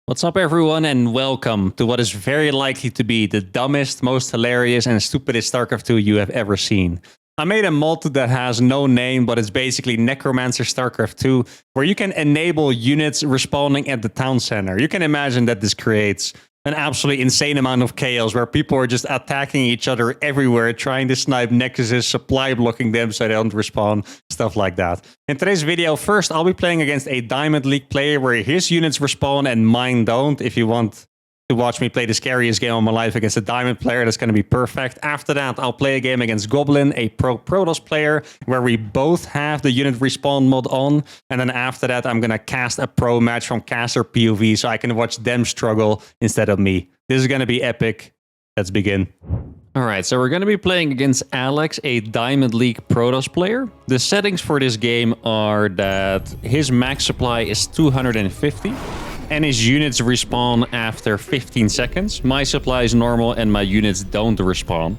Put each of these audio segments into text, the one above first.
What's up everyone and welcome to what is very likely to be the dumbest, most hilarious and stupidest StarCraft 2 you have ever seen. I made a mod that has no name, but it's basically Necromancy Starcraft 2, where you can enable units respawning at the town center. You can imagine that this creates an absolutely insane amount of chaos where people are just attacking each other everywhere, trying to snipe nexuses, supply blocking them so they don't respawn, stuff like that. In today's video, first I'll be playing against a Diamond League player where his units respawn and mine don't. If you want to watch me play the scariest game of my life against a Diamond player, that's going to be perfect. After that, I'll play a game against Goblin, a pro Protoss player, where we both have the unit respawn mod on. And then after that, I'm going to cast a pro match from caster POV so I can watch them struggle instead of me. This is going to be epic. Let's begin. Alright, so we're going to be playing against Alex, a Diamond League Protoss player. The settings for this game are that his max supply is 250. And his units respawn after 15 seconds. My supply is normal and my units don't respawn.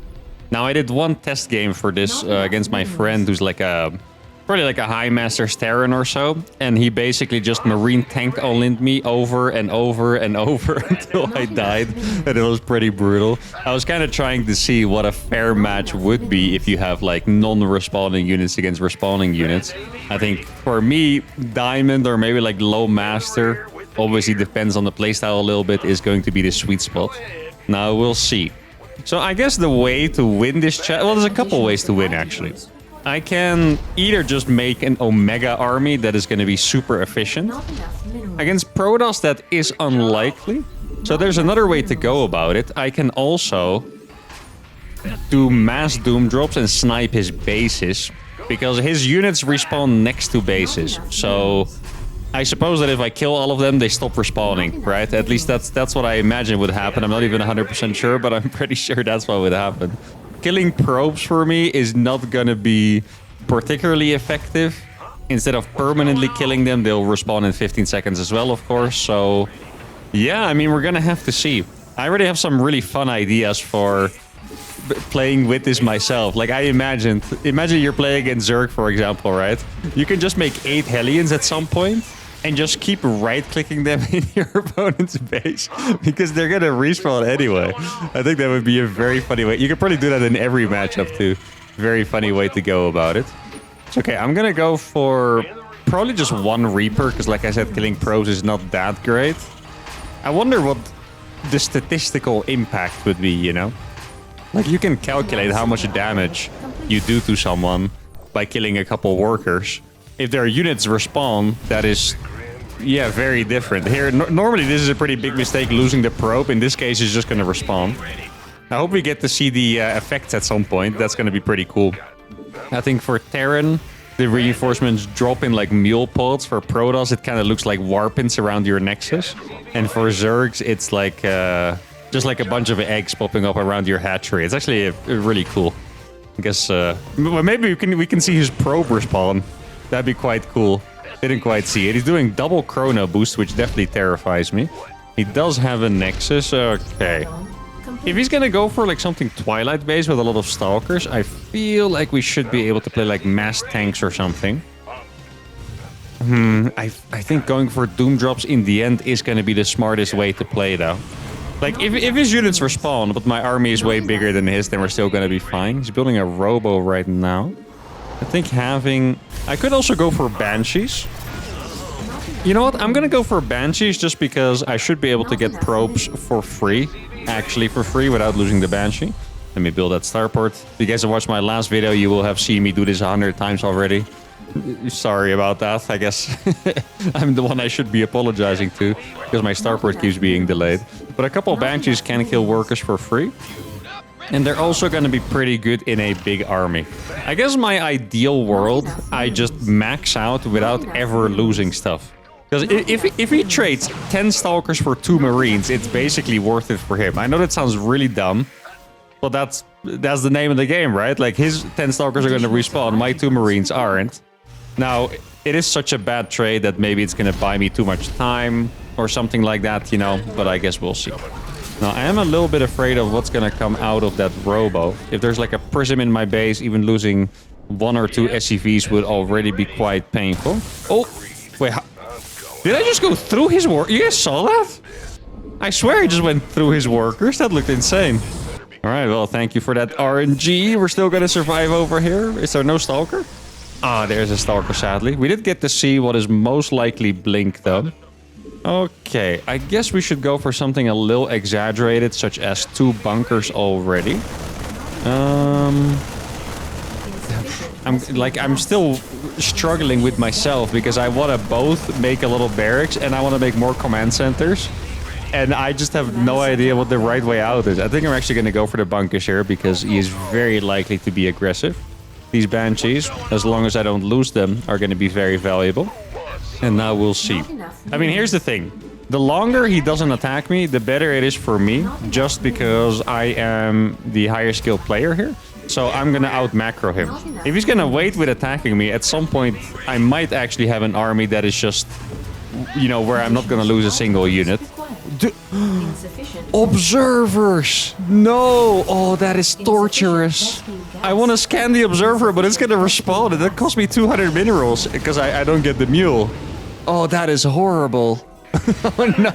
Now I did one test game for this against my friend who's like probably like a High Master's Terran or so. And he basically just Marine tank all-in'd me over and over and over until I died. And it was pretty brutal. I was kind of trying to see what a fair match would be if you have like non-respawning units against respawning units. I think for me, Diamond or maybe like Low Master, obviously depends on the playstyle a little bit, is going to be the sweet spot. Now we'll see. So I guess the way to win this chat, well, there's a couple ways to win actually. I can either just make an Omega army that is going to be super efficient. Against Protoss that is unlikely. So there's another way to go about it. I can also do mass doom drops and snipe his bases, because his units respawn next to bases. So I suppose that if I kill all of them, they stop respawning, right? At least that's what I imagine would happen. I'm not even 100% sure, but I'm pretty sure that's what would happen. Killing probes for me is not gonna be particularly effective. Instead of permanently killing them, they'll respawn in 15 seconds as well, of course. So yeah, I mean, we're gonna have to see. I already have some really fun ideas for playing with this myself. Like I imagine you're playing against Zerg, for example, right? You can just make 8 Hellions at some point and just keep right-clicking them in your opponent's base because they're gonna respawn anyway. I think that would be a very funny way. You could probably do that in every matchup too. Very funny way to go about it. Okay, I'm gonna go for probably just one Reaper because, like I said, killing pros is not that great. I wonder what the statistical impact would be, you know? Like, you can calculate how much damage you do to someone by killing a couple workers. If their units respawn, that is, yeah, very different. Here, normally this is a pretty big mistake, losing the probe. In this case, it's just going to respawn. I hope we get to see the effects at some point. That's going to be pretty cool. I think for Terran, the reinforcements drop in like mule pods. For Protoss, it kind of looks like warpins around your nexus. And for Zergs, it's like just like a bunch of eggs popping up around your hatchery. It's actually really cool. I guess well, maybe we can see his probe respawn. That'd be quite cool. Didn't quite see it. He's doing double chrono boost, which definitely terrifies me. He does have a nexus. Okay. If he's gonna go for like something Twilight based with a lot of stalkers, I feel like we should be able to play like mass tanks or something. I think going for doom drops in the end is gonna be the smartest way to play though. Like, if his units respawn, but my army is way bigger than his, then we're still gonna be fine. He's building a robo right now. I think I could also go for Banshees. You know what? I'm gonna go for Banshees just because I should be able to get probes for free. Actually for free without losing the Banshee. Let me build that starport. If you guys have watched my last video, you will have seen me do this 100 times already. Sorry about that. I guess I'm the one I should be apologizing to because my starport keeps being delayed. But a couple of Banshees can kill workers for free. And they're also going to be pretty good in a big army. I guess my ideal world, I just max out without ever losing stuff. Because if he trades 10 Stalkers for 2 Marines, it's basically worth it for him. I know that sounds really dumb, but that's the name of the game, right? Like, his 10 Stalkers are going to respawn, my 2 Marines aren't. Now, it is such a bad trade that maybe it's going to buy me too much time or something like that, you know, but I guess we'll see. Now, I am a little bit afraid of what's going to come out of that robo. If there's like a prism in my base, even losing 1 or 2 SCVs would already be quite painful. Oh, wait, Did I just go through his work? You guys saw that? I swear I just went through his workers. That looked insane. All right, well, thank you for that RNG. We're still going to survive over here. Is there no Stalker? Ah, there's a Stalker, sadly. We did get to see what is most likely Blink, though. Okay, I guess we should go for something a little exaggerated, such as 2 bunkers already. I'm still struggling with myself because I want to both make a little barracks and I want to make more command centers. And I just have no idea what the right way out is. I think I'm actually going to go for the bunkers here because he is very likely to be aggressive. These Banshees, as long as I don't lose them, are going to be very valuable. And now we'll see. I mean, here's the thing. The longer he doesn't attack me, the better it is for me. Just because I am the higher skill player here. So I'm going to out-macro him. If he's going to wait with attacking me, at some point I might actually have an army that is just, you know, where I'm not going to lose a single unit. Observers! No! Oh, that is torturous. I want to scan the observer, but it's going to respawn. And that cost me 200 minerals because I don't get the mule. Oh, that is horrible. Oh, no.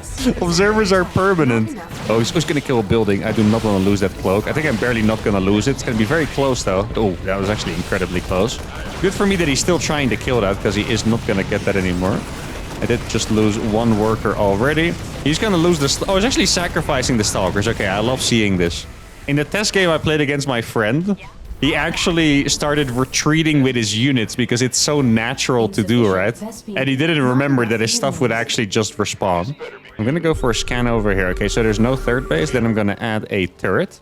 Observers are permanent. Oh, he's going to kill a building. I do not want to lose that cloak. I think I'm barely not going to lose it. It's going to be very close, though. Oh, that was actually incredibly close. Good for me that he's still trying to kill that because he is not going to get that anymore. I did just lose 1 worker already. He's going to lose the... Oh, he's actually sacrificing the Stalkers. Okay, I love seeing this. In the test game I played against my friend, he actually started retreating with his units because it's so natural to do, right? And he didn't remember that his stuff would actually just respawn. I'm going to go for a scan over here. Okay, so there's no third base. Then I'm going to add a turret.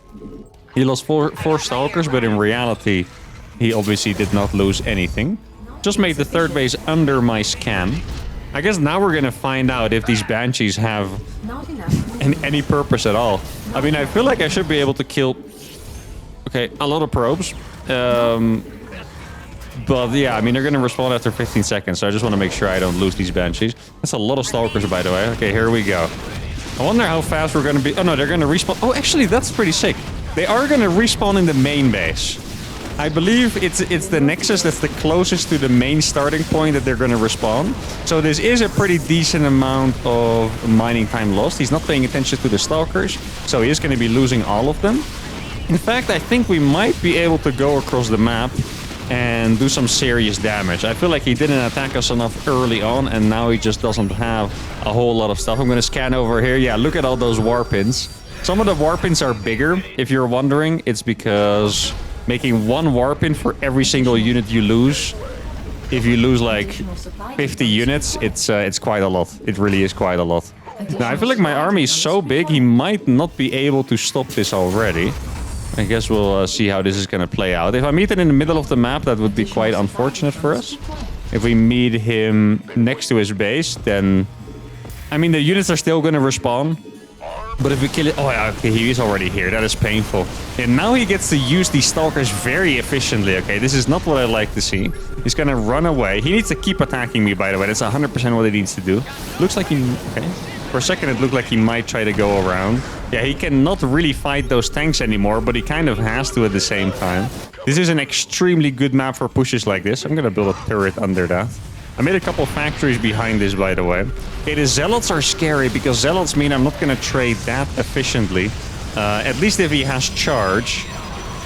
He lost four Stalkers, but in reality, he obviously did not lose anything. Just made the third base under my scan. I guess now we're going to find out if these Banshees have any purpose at all. I mean, I feel like I should be able to kill... Okay, a lot of probes. But yeah, I mean, they're going to respawn after 15 seconds. So I just want to make sure I don't lose these Banshees. That's a lot of Stalkers, by the way. Okay, here we go. I wonder how fast we're going to be... Oh, no, they're going to respawn... Oh, actually, that's pretty sick. They are going to respawn in the main base. I believe it's the Nexus that's the closest to the main starting point that they're going to respawn. So this is a pretty decent amount of mining time lost. He's not paying attention to the Stalkers, so he is going to be losing all of them. In fact, I think we might be able to go across the map and do some serious damage. I feel like he didn't attack us enough early on, and now he just doesn't have a whole lot of stuff. I'm going to scan over here. Yeah, look at all those war pins. Some of the war pins are bigger. If you're wondering, it's because... making 1 war pin for every single unit you lose. If you lose like 50 units, it's quite a lot. It really is quite a lot. Now, I feel like my army is so big, he might not be able to stop this already. I guess we'll see how this is going to play out. If I meet it in the middle of the map, that would be quite unfortunate for us. If we meet him next to his base, then... I mean, the units are still going to respawn. But if we kill it... Oh, yeah, okay, he is already here. That is painful. And now he gets to use these Stalkers very efficiently. Okay, this is not what I like to see. He's gonna run away. He needs to keep attacking me, by the way. That's 100% what he needs to do. Looks like he... Okay. For a second, it looked like he might try to go around. Yeah, he cannot really fight those tanks anymore, but he kind of has to at the same time. This is an extremely good map for pushes like this. I'm gonna build a turret under that. I made a couple factories behind this, by the way. Okay, the Zealots are scary because Zealots mean I'm not going to trade that efficiently. At least if he has charge.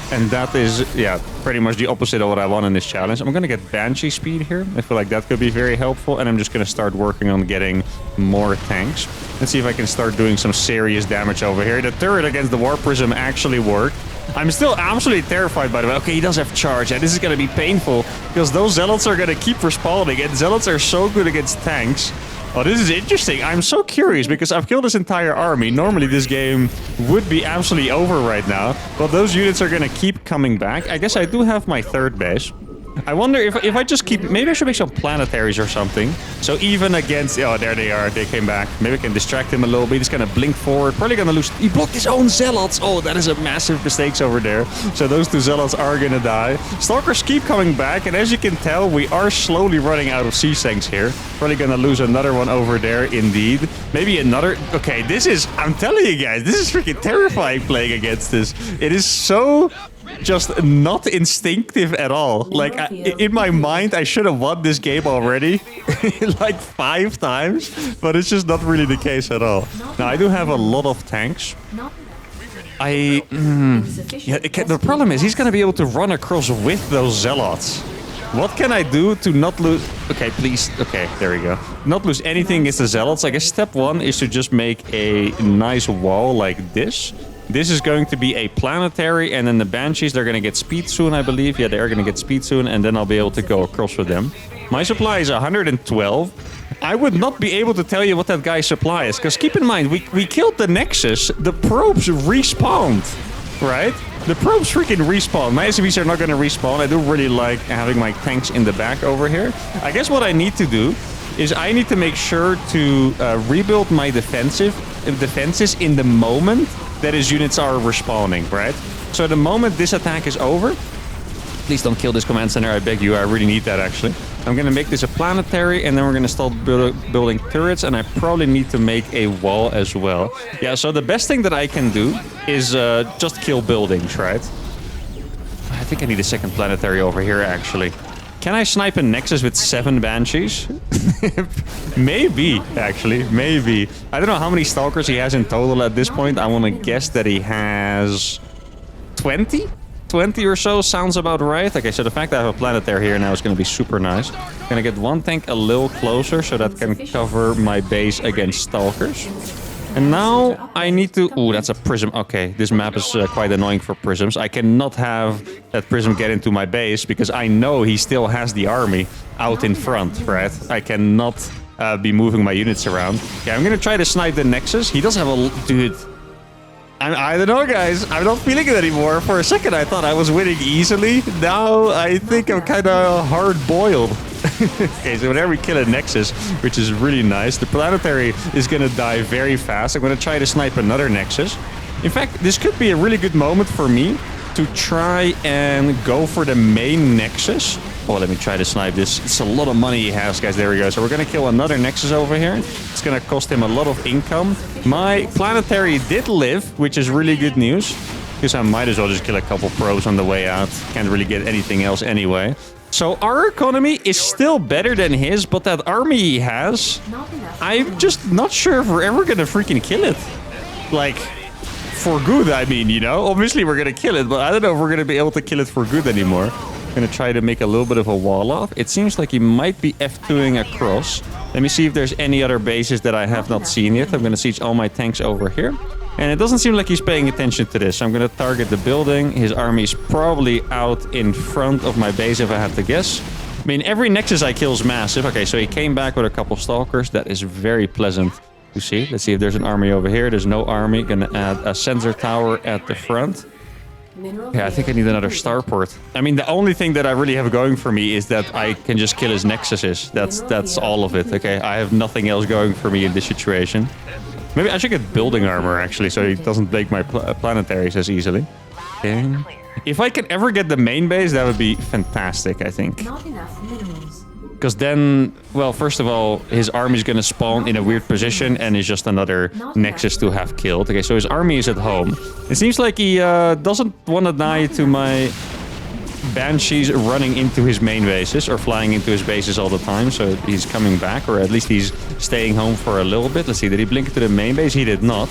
And that is, yeah, pretty much the opposite of what I want in this challenge. I'm going to get Banshee speed here. I feel like that could be very helpful. And I'm just going to start working on getting more tanks. Let's see if I can start doing some serious damage over here. The turret against the War Prism actually worked. I'm still absolutely terrified, by the way. Okay, he does have charge. And this is going to be painful because those Zealots are going to keep respawning. And Zealots are so good against tanks. Oh, this is interesting. I'm so curious because I've killed this entire army. Normally, this game would be absolutely over right now. But those units are going to keep coming back. I guess I do have my third base. I wonder if I just keep... Maybe I should make some planetaries or something. So even against... Oh, there they are. They came back. Maybe I can distract him a little bit. He's going to blink forward. Probably going to lose... He blocked his own Zealots. Oh, that is a massive mistake over there. So those two Zealots are going to die. Stalkers keep coming back. And as you can tell, we are slowly running out of siege tanks here. Probably going to lose another one over there, indeed. Maybe another... Okay, this is... I'm telling you guys, this is freaking terrifying playing against this. It is so... just not instinctive at all. Like, in my mind, I should have won this game already, like 5 times, but it's just not really the case at all. Now, I do have a lot of tanks. The problem is he's going to be able to run across with those zealots. What can I do to not lose... Okay, please. Okay, there we go. Not lose anything against the zealots. I guess step 1 is to just make a nice wall like this. This is going to be a planetary, and then the Banshees, they're going to get speed soon, I believe. Yeah, they're going to get speed soon, and then I'll be able to go across with them. My supply is 112. I would not be able to tell you what that guy's supply is, because keep in mind, we killed the Nexus. The probes respawned, right? The probes freaking respawn. My SCVs are not going to respawn. I do really like having my tanks in the back over here. I guess what I need to do is I need to make sure to rebuild my defenses in the moment that his units are respawning, right? So the moment this attack is over, please don't kill this command center, I beg you. I really need that, actually. I'm going to make this a planetary, and then we're going to start building turrets, and I probably need to make a wall as well. Yeah, so the best thing that I can do is just kill buildings, right? I think I need a second planetary over here, actually. Can I snipe a Nexus with 7 Banshees? Maybe, actually. Maybe. I don't know how many Stalkers he has in total at this point. I want to guess that he has 20? 20 or so sounds about right. Okay, so the fact that I have a planetary here now is going to be super nice. I'm going to get one tank a little closer so that can cover my base against Stalkers. And now I need to... Ooh, that's a prism. Okay, this map is quite annoying for prisms. I cannot have that prism get into my base because I know he still has the army out in front, right? I cannot be moving my units around. Yeah, I'm going to try to snipe the Nexus. He does have a... Dude... I don't know, guys. I'm not feeling it anymore. For a second, I thought I was winning easily. Now, I think I'm kind of hard-boiled. Okay, so whenever we kill a Nexus, which is really nice, the planetary is going to die very fast. I'm going to try to snipe another Nexus. In fact, this could be a really good moment for me to try and go for the main Nexus. Oh, let me try to snipe this. It's a lot of money he has, guys. There we go. So we're going to kill another Nexus over here. It's going to cost him a lot of income. My planetary did live, which is really good news. Because I might as well just kill a couple probes on the way out. Can't really get anything else anyway. So our economy is still better than his, but that army he has, I'm just not sure if we're ever going to freaking kill it. Like... For good, I mean, you know? Obviously, we're going to kill it, but I don't know if we're going to be able to kill it for good anymore. I'm going to try to make a little bit of a wall off. It seems like he might be F2ing across. Let me see if there's any other bases that I have not seen yet. I'm going to siege all my tanks over here. And it doesn't seem like he's paying attention to this. So I'm going to target the building. His army is probably out in front of my base, if I have to guess. I mean, every Nexus I kill is massive. Okay, so he came back with a couple Stalkers. That is very pleasant. See, let's see if there's an army over here. There's no army. Gonna add a sensor tower at the front. Yeah, I think I need another starport. I mean, the only thing that I really have going for me is that I can just kill his Nexuses. That's all of it. Okay, I have nothing else going for me in this situation. Maybe I should get building armor actually, so he doesn't break my planetaries as easily. Okay. If I can ever get the main base, that would be fantastic. I think. Not enough minerals. Because then, well, first of all, his army is going to spawn in a weird position and is just another Nexus to have killed. Okay, so his army is at home. It seems like he doesn't want to die to my Banshees running into his main bases or flying into his bases all the time. So he's coming back, or at least he's staying home for a little bit. Let's see, did he blink to the main base? He did not.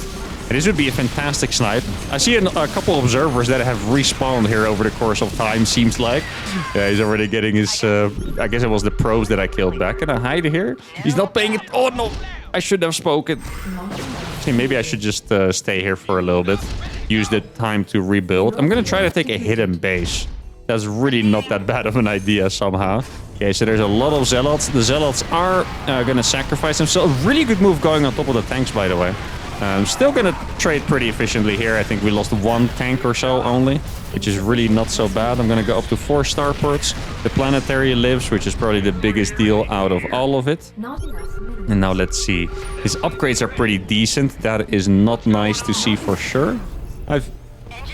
And this would be a fantastic snipe. I see a couple observers that have respawned here over the course of time, seems like. Yeah, he's already getting his... I guess it was the probes that I killed back. Can I hide here? He's not paying it. Oh, no. I should have spoken. See, maybe I should just stay here for a little bit. Use the time to rebuild. I'm going to try to take a hidden base. That's really not that bad of an idea somehow. Okay, so there's a lot of Zealots. The Zealots are going to sacrifice themselves. A really good move going on top of the tanks, by the way. I'm still going to trade pretty efficiently here. I think we lost 1 tank or so only, which is really not so bad. I'm going to go up to 4 starports. The planetary lives, which is probably the biggest deal out of all of it. And now let's see. His upgrades are pretty decent. That is not nice to see for sure. I've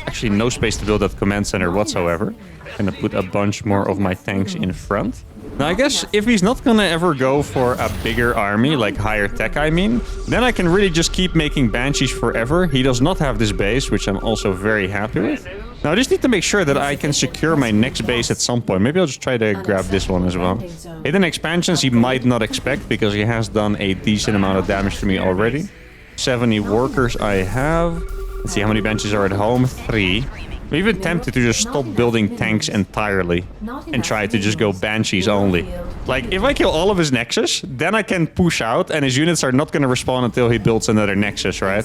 actually no space to build that command center whatsoever. I'm going to put a bunch more of my tanks in front. Now, I guess if he's not gonna ever go for a bigger army, like higher tech, I mean, then I can really just keep making Banshees forever. He does not have this base, which I'm also very happy with. Now I just need to make sure that I can secure my next base at some point. Maybe I'll just try to grab this one as well. Hidden expansions he might not expect because he has done a decent amount of damage to me already. 70 workers I have. Let's see how many benches are at home. 3. I'm even tempted to just stop building tanks entirely and try to just go banshees only. Like, if I kill all of his nexus, then I can push out and his units are not going to respawn until he builds another nexus, right?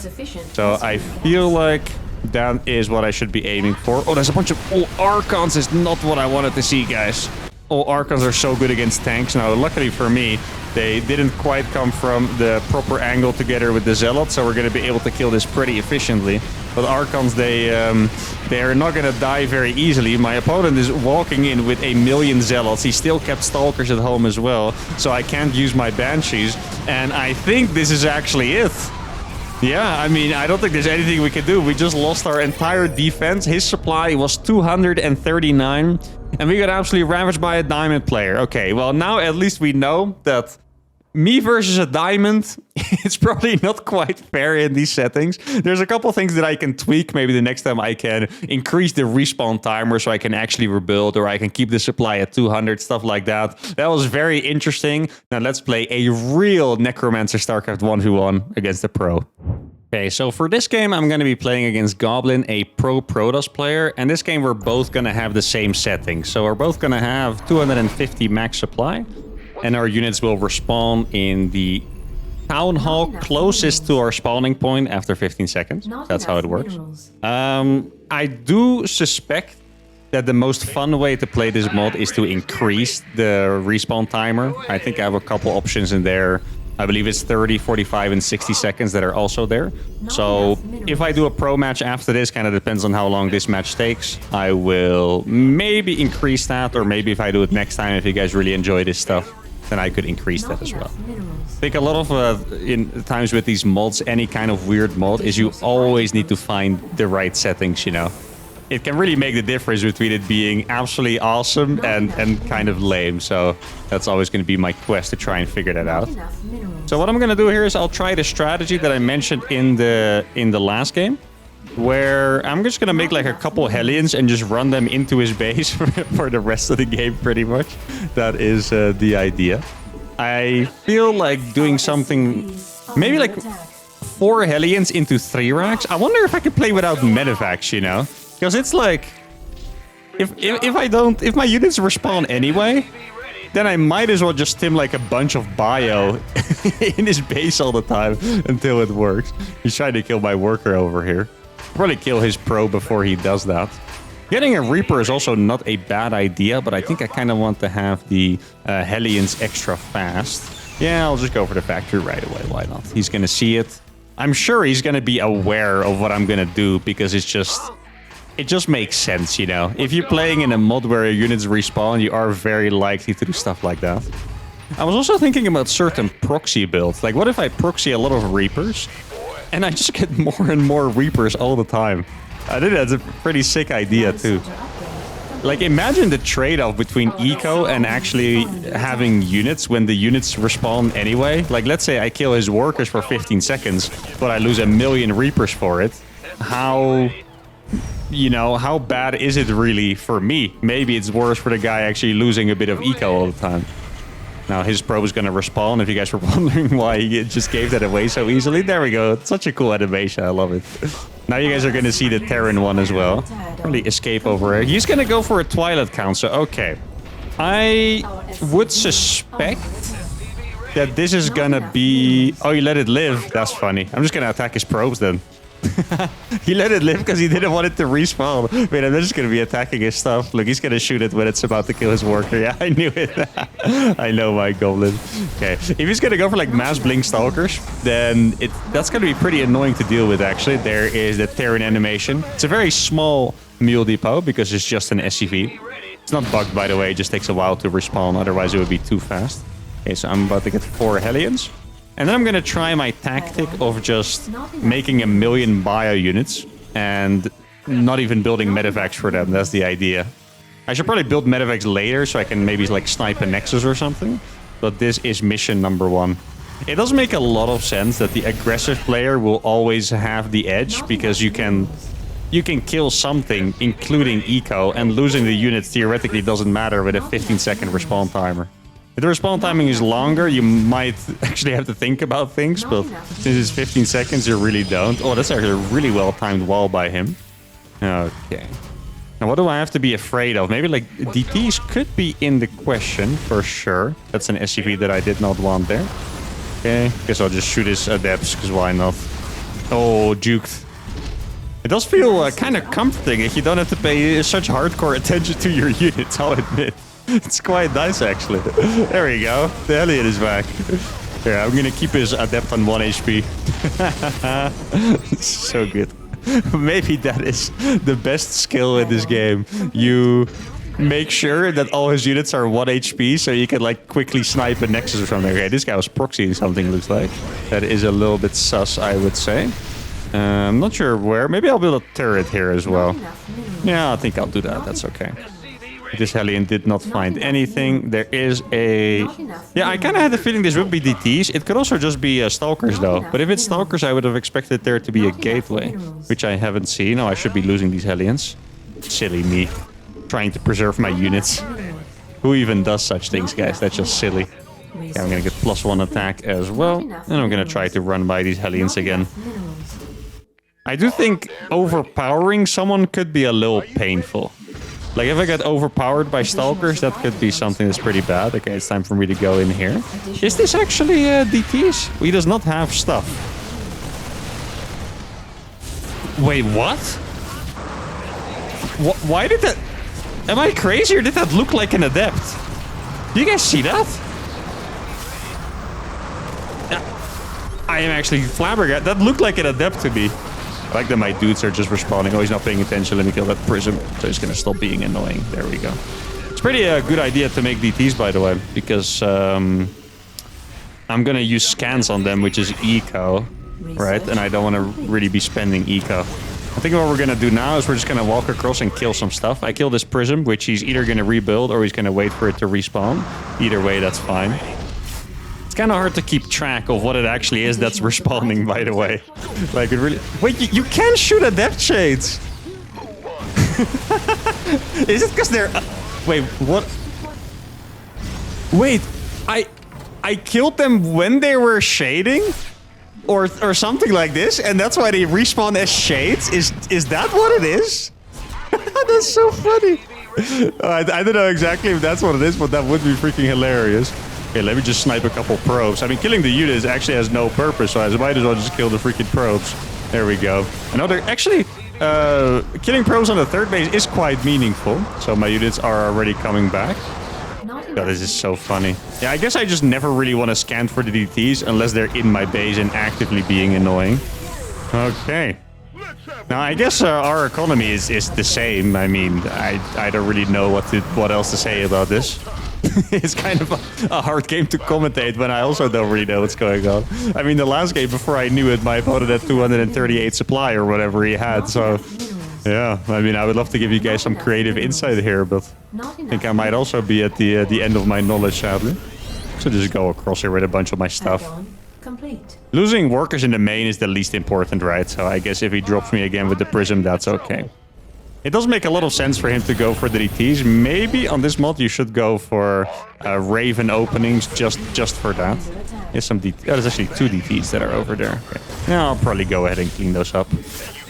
So I feel like that is what I should be aiming for. Oh, there's a bunch of... Oh, Archons is not what I wanted to see, guys. Oh, Archons are so good against tanks. Now, luckily for me, they didn't quite come from the proper angle together with the Zealots, so we're going to be able to kill this pretty efficiently. But Archons, they are not going to die very easily. My opponent is walking in with 1,000,000 Zealots. He still kept Stalkers at home as well, so I can't use my Banshees. And I think this is actually it. Yeah, I mean, I don't think there's anything we can do. We just lost our entire defense. His supply was 239, and we got absolutely ravaged by a diamond player. Okay, well, now at least we know that me versus a diamond, it's probably not quite fair in these settings. There's a couple things that I can tweak. Maybe the next time I can increase the respawn timer so I can actually rebuild, or I can keep the supply at 200, stuff like that. That was very interesting. Now let's play a real Necromancer Starcraft 1v1 against a pro. Okay, so for this game, I'm going to be playing against Goblin, a pro Protoss player. And this game, we're both going to have the same settings. So we're both going to have 250 max supply. And our units will respawn in the town hall closest to our spawning point after 15 seconds. That's how it works. I do suspect that the most fun way to play this mod is to increase the respawn timer. I think I have a couple options in there. I believe it's 30, 45, and 60 seconds that are also there. So if I do a pro match after this, kind of depends on how long this match takes, I will maybe increase that, or maybe if I do it next time, if you guys really enjoy this stuff, then I could increase that as well. I think a lot of in times with these mods, any kind of weird mod, is you always need to find the right settings, you know. It can really make the difference between it being absolutely awesome and kind of lame. So that's always going to be my quest to try and figure that out. So what I'm going to do here is I'll try the strategy that I mentioned in the last game, where I'm just going to make like a couple Hellions and just run them into his base for the rest of the game, pretty much. That is the idea. I feel like doing something, maybe like 4 Hellions into 3 racks. I wonder if I could play without medevacs, you know? Because it's like, if my units respawn anyway, then I might as well just stim like a bunch of bio in his base all the time until it works. He's trying to kill my worker over here. Probably kill his pro before he does that. Getting a Reaper is also not a bad idea, but I think I kind of want to have the Hellions extra fast. Yeah, I'll just go for the factory right away. Why not? He's going to see it. I'm sure he's going to be aware of what I'm going to do, because it just makes sense, you know. If you're playing in a mod where your units respawn, you are very likely to do stuff like that. I was also thinking about certain proxy builds. Like, what if I proxy a lot of Reapers, and I just get more and more Reapers all the time? I think that's a pretty sick idea, too. Like, imagine the trade-off between eco and actually having units when the units respawn anyway. Like, let's say I kill his workers for 15 seconds, but I lose 1,000,000 Reapers for it. How... You know, how bad is it really for me? Maybe it's worse for the guy actually losing a bit of eco all the time. Now, his pro is going to respawn, if you guys were wondering why he just gave that away so easily. There we go. It's such a cool animation. I love it. Now you guys are going to see the Terran one as well. Probably escape over here. He's going to go for a Twilight Council. Okay. I would suspect that this is going to be... Oh, you let it live. That's funny. I'm just going to attack his probes then. He let it live because he didn't want it to respawn. Wait, I'm just going to be attacking his stuff. Look, he's going to shoot it when it's about to kill his worker. Yeah, I knew it. I know my goblin. Okay, if he's going to go for like mass blink stalkers, then that's going to be pretty annoying to deal with, actually. There is the Terran animation. It's a very small mule depot because it's just an SCV. It's not bugged, by the way. It just takes a while to respawn. Otherwise, it would be too fast. Okay, so I'm about to get 4 Hellions. And then I'm going to try my tactic of just making 1,000,000 bio units and not even building medevacs for them. That's the idea. I should probably build medevacs later so I can maybe like snipe a Nexus or something. But this is mission number 1. It does make a lot of sense that the aggressive player will always have the edge, because you can you can kill something, including eco, and losing the units theoretically doesn't matter with a 15-second respawn timer. If the respawn timing is longer, you might actually have to think about things, but since it's 15 seconds, you really don't. Oh, that's actually a really well-timed wall by him. Okay. Now, what do I have to be afraid of? Maybe, like, DTs could be in the question, for sure. That's an SCV that I did not want there. Okay, guess I'll just shoot his adepts, because why not? Oh, juked. It does feel kind of comforting if you don't have to pay such hardcore attention to your units, I'll admit. It's quite nice, actually. There we go. The Hellion is back. Yeah, I'm gonna keep his adept on 1 HP. So good. Maybe that is the best skill in this game. You make sure that all his units are 1 HP, so you can like quickly snipe a Nexus or something. Okay, this guy was proxying something, looks like. That is a little bit sus, I would say. I'm not sure where. Maybe I'll build a turret here as well. Yeah, I think I'll do that. That's okay. This Hellion did not find anything. There is a... Yeah, I kind of had the feeling this would be DTs. It could also just be Stalkers, though. But if it's Stalkers, I would have expected there to be a gateway, which I haven't seen. Oh, I should be losing these Hellions. Silly me. Trying to preserve my units. Who even does such things, guys? That's just silly. Okay, I'm going to get +1 attack as well. And I'm going to try to run by these Hellions again. I do think overpowering someone could be a little painful. Like, if I get overpowered by Stalkers, that could be something that's pretty bad. Okay, it's time for me to go in here. Is this actually DTs? He does not have stuff. Wait, what? Why did that... Am I crazy or did that look like an adept? Do you guys see that? I am actually flabbergasted. That looked like an adept to me. I like that my dudes are just respawning. Oh, he's not paying attention. Let me kill that prism. So he's going to stop being annoying. There we go. It's pretty good idea to make DTs, by the way, because I'm going to use scans on them, which is eco, right? And I don't want to really be spending eco. I think what we're going to do now is we're just going to walk across and kill some stuff. I kill this prism, which he's either going to rebuild or he's going to wait for it to respawn. Either way, that's fine. Kind of hard to keep track of what it actually is that's respawning, by the way. Like, it really... Wait, you can shoot adept shades! Is it because they're... Wait, what? Wait, I killed them when they were shading? Or something like this? And that's why they respawn as shades? Is that what it is? That's so funny. I don't know exactly if that's what it is, but that would be freaking hilarious. Okay, let me just snipe a couple probes. I mean, killing the units actually has no purpose, so I might as well just kill the freaking probes. There we go. Another... Actually, killing probes on the third base is quite meaningful. So my units are already coming back. God, this is so funny. Yeah, I guess I just never really want to scan for the DTs unless they're in my base and actively being annoying. Okay. Now, I guess our economy is the same. I mean, I don't really know what else to say about this. It's kind of a hard game to commentate when I also don't really know what's going on. I mean, the last game, before I knew it, my opponent had 238 supply or whatever he had, so... Yeah, I mean, I would love to give you guys some creative insight here, but I think I might also be at the end of my knowledge, sadly. So just go across here with a bunch of my stuff. Losing workers in the main is the least important, right? So I guess if he drops me again with the prism, that's okay. It does make a lot of sense for him to go for the DTs. Maybe on this mod you should go for Raven openings just for that. There's some DTs. Oh, there's actually 2 DTs that are over there. Okay. Yeah, I'll probably go ahead and clean those up.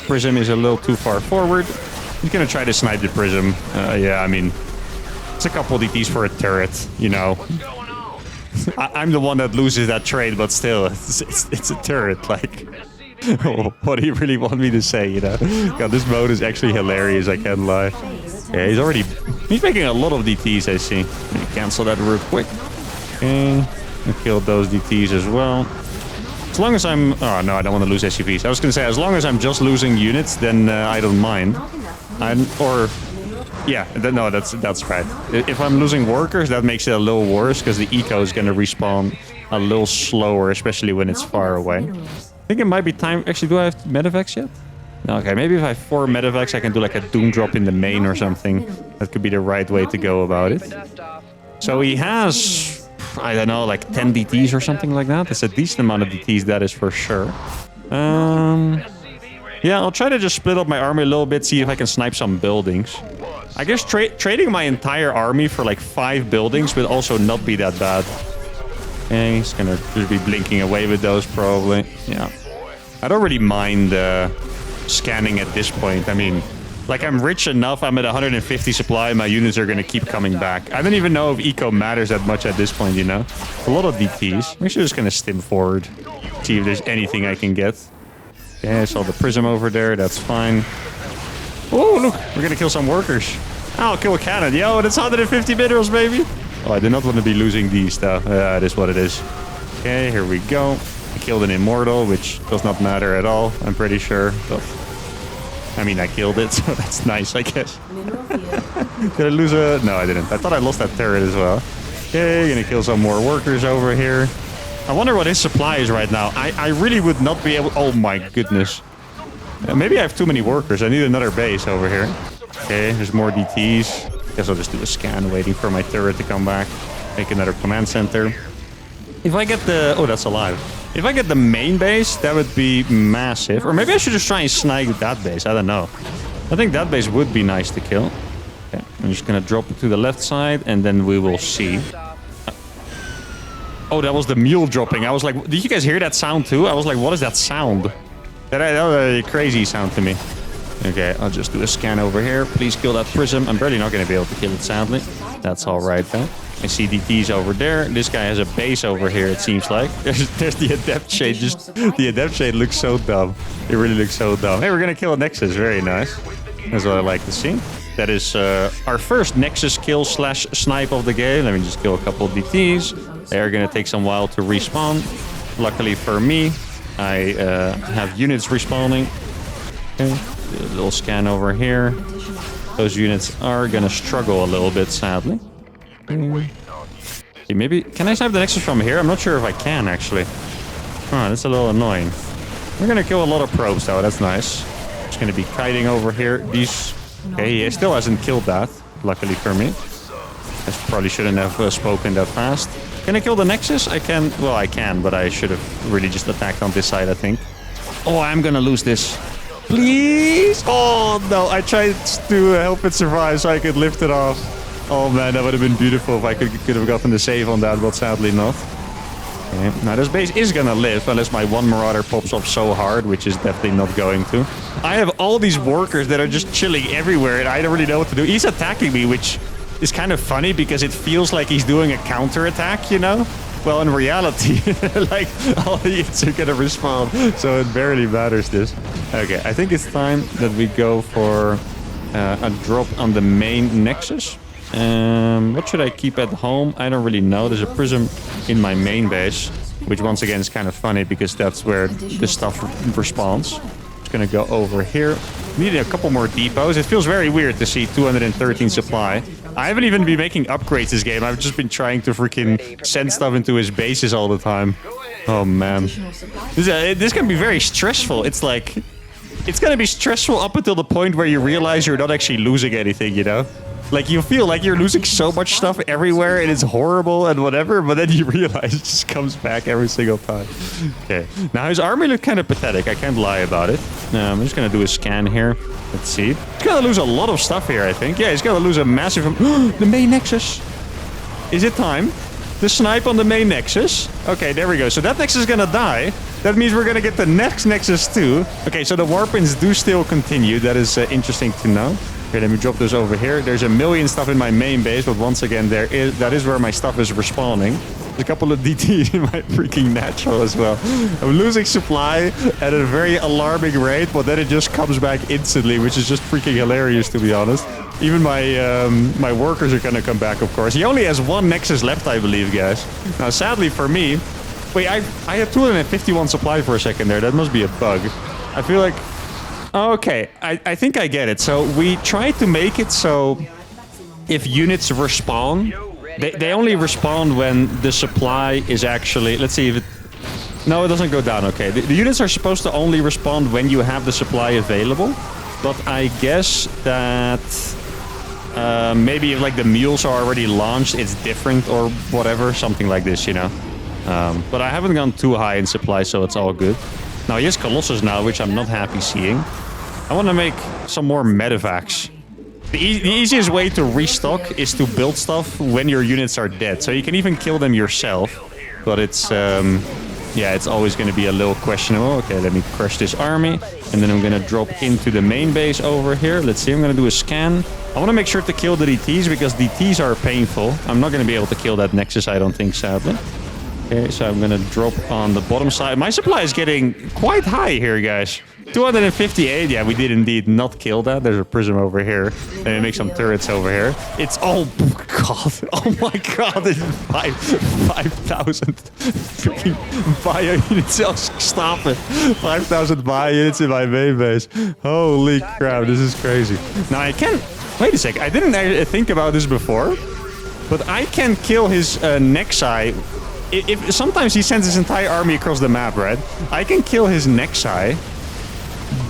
Prism is a little too far forward. He's gonna try to snipe the prism. Yeah, I mean, it's a couple DTs for a turret, you know. I'm the one that loses that trade, but still, it's a turret, like... What do you really want me to say, you know? God, this mode is actually hilarious, I can't lie. Yeah, he's making a lot of DTs, I see. Let me cancel that real quick. Okay, I killed those DTs as well. As long as I'm... Oh, no, I don't want to lose SCVs. I was going to say, as long as I'm just losing units, then I don't mind. Yeah, no, that's right. If I'm losing workers, that makes it a little worse, because the eco is going to respawn a little slower, especially when it's far away. I think it might be time... Actually, do I have medevacs yet? No, okay, maybe if I have 4 medevacs, I can do like a doom drop in the main or something. That could be the right way to go about it. So he has... I don't know, like 10 DTs or something like that. It's a decent amount of DTs, that is for sure. Yeah, Yeah, I'll try to just split up my army a little bit, see if I can snipe some buildings. I guess trading my entire army for like 5 buildings would also not be that bad. Okay, he's gonna just be blinking away with those probably. Yeah. I don't really mind scanning at this point. I mean, like I'm rich enough, I'm at 150 supply, my units are gonna keep coming back. I don't even know if eco matters that much at this point, you know? A lot of DTs. I'm actually just gonna stim forward, see if there's anything I can get. Okay, I saw the prism over there, that's fine. Oh, look, we're gonna kill some workers. I'll kill a cannon. Yo, that's 150 minerals, baby. Oh, I do not want to be losing these, though. It is what it is. Okay, here we go. I killed an immortal, which does not matter at all, I'm pretty sure. But, I mean, I killed it, so that's nice, I guess. Did I lose a... No, I didn't. I thought I lost that turret as well. Okay, gonna kill some more workers over here. I wonder what his supply is right now. I really would not be able... Oh, my goodness. Maybe I have too many workers. I need another base over here. Okay, there's more DTs. Guess I'll just do a scan waiting for my turret to come back. Make another command center. If I get the... Oh, that's alive. If I get the main base, that would be massive. Or maybe I should just try and snipe that base. I don't know. I think that base would be nice to kill. Okay, I'm just going to drop it to the left side and then we will see. Oh, that was the mule dropping. I was like, did you guys hear that sound too? I was like, what is that sound? That was a crazy sound to me. Okay, I'll just do a scan over here. Please kill that prism. I'm barely not going to be able to kill it, sadly. That's all right, though. I see DTs over there. This guy has a base over here, it seems like. There's the Adept Shade. Just the Adept Shade looks so dumb. It really looks so dumb. Hey, we're going to kill a Nexus. Very nice. That's what I like to see. That is our first Nexus kill / snipe of the game. Let me just kill a couple of DTs. They are going to take some while to respawn. Luckily for me, I have units respawning. Okay, do a little scan over here. Those units are going to struggle a little bit, sadly. Okay, maybe... Can I snipe the Nexus from here? I'm not sure if I can, actually. Oh, that's a little annoying. We're going to kill a lot of probes, though. That's nice. Just going to be kiting over here. These... Okay, he still hasn't killed that, luckily for me. I probably shouldn't have spoken that fast. Can I kill the Nexus? I can. Well, I can, but I should have really just attacked on this side, I think. Oh, I'm gonna lose this. Please! Oh, no. I tried to help it survive so I could lift it off. Oh, man, that would have been beautiful if I could have gotten the save on that, but sadly not. Okay. Now, this base is gonna live unless my one Marauder pops up so hard, which is definitely not going to. I have all these workers that are just chilling everywhere, and I don't really know what to do. He's attacking me, which is kind of funny because it feels like he's doing a counterattack, you know? Well, in reality, like, all the hits are gonna respond, so it barely matters this. Okay, I think it's time that we go for a drop on the main Nexus. What should I keep at home? I don't really know. There's a prism in my main base, which once again is kind of funny because that's where the stuff responds. Just gonna go over here. Need a couple more depots. It feels very weird to see 213 supply. I haven't even been making upgrades this game. I've just been trying to freaking send stuff into his bases all the time. Oh man. This can be very stressful. It's like... It's gonna be stressful up until the point where you realize you're not actually losing anything, you know? Like, you feel like you're losing so much stuff everywhere and it's horrible and whatever, but then you realize it just comes back every single time. Okay. Now, his army looked kind of pathetic. I can't lie about it. I'm just going to do a scan here. Let's see. He's going to lose a lot of stuff here, I think. Yeah, he's going to lose a massive... The main Nexus. Is it time? The snipe on the main Nexus. Okay, there we go. So that Nexus is going to die. That means we're going to get the next Nexus too. Okay, so the warpins do still continue. That is interesting to know. Okay, let me drop this over here. There's a million stuff in my main base, but once again, that is where my stuff is respawning. There's a couple of DTs in my freaking natural as well. I'm losing supply at a very alarming rate, but then it just comes back instantly, which is just freaking hilarious, to be honest. Even my workers are gonna come back, of course. He only has one Nexus left, I believe, guys. Now, sadly for me... Wait, I had 251 supply for a second there. That must be a bug. I feel like... Okay, I think I get it. So we try to make it so if units respawn, they only respawn when the supply is actually... Let's see if it... No, it doesn't go down. Okay, the units are supposed to only respawn when you have the supply available. But I guess that maybe if like the mules are already launched, it's different or whatever. Something like this, you know. But I haven't gone too high in supply, so it's all good. Now he has Colossus now, which I'm not happy seeing. I want to make some more medevacs. The easiest way to restock is to build stuff when your units are dead. So you can even kill them yourself. But it's, yeah, it's always going to be a little questionable. Okay, let me crush this army. And then I'm going to drop into the main base over here. Let's see, I'm going to do a scan. I want to make sure to kill the DTs because DTs are painful. I'm not going to be able to kill that Nexus, I don't think, sadly. Okay, so I'm going to drop on the bottom side. My supply is getting quite high here, guys. 258. Yeah, we did indeed not kill that. There's a prism over here. Let me make some turrets over here. It's oh god. Oh my god. It's 5,000 freaking bio units. Oh, stop it. 5,000 bio units in my main base. Holy crap. This is crazy. Now I can... Wait a sec. I didn't think about this before. But I can kill his Nexi. If sometimes he sends his entire army across the map, right? I can kill his Nexi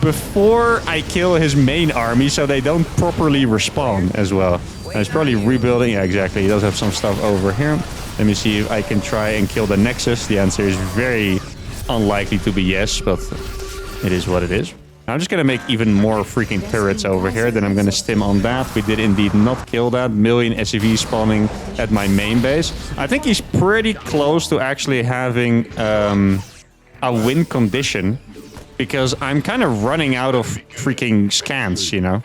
before I kill his main army, so they don't properly respawn as well. And he's probably rebuilding. Yeah, exactly. He does have some stuff over here. Let me see if I can try and kill the Nexus. The answer is very unlikely to be yes, but it is what it is. I'm just going to make even more freaking turrets over here. Then I'm going to stim on that. We did indeed not kill that. Million SCV spawning at my main base. I think he's pretty close to actually having a win condition. Because I'm kind of running out of freaking scans, you know?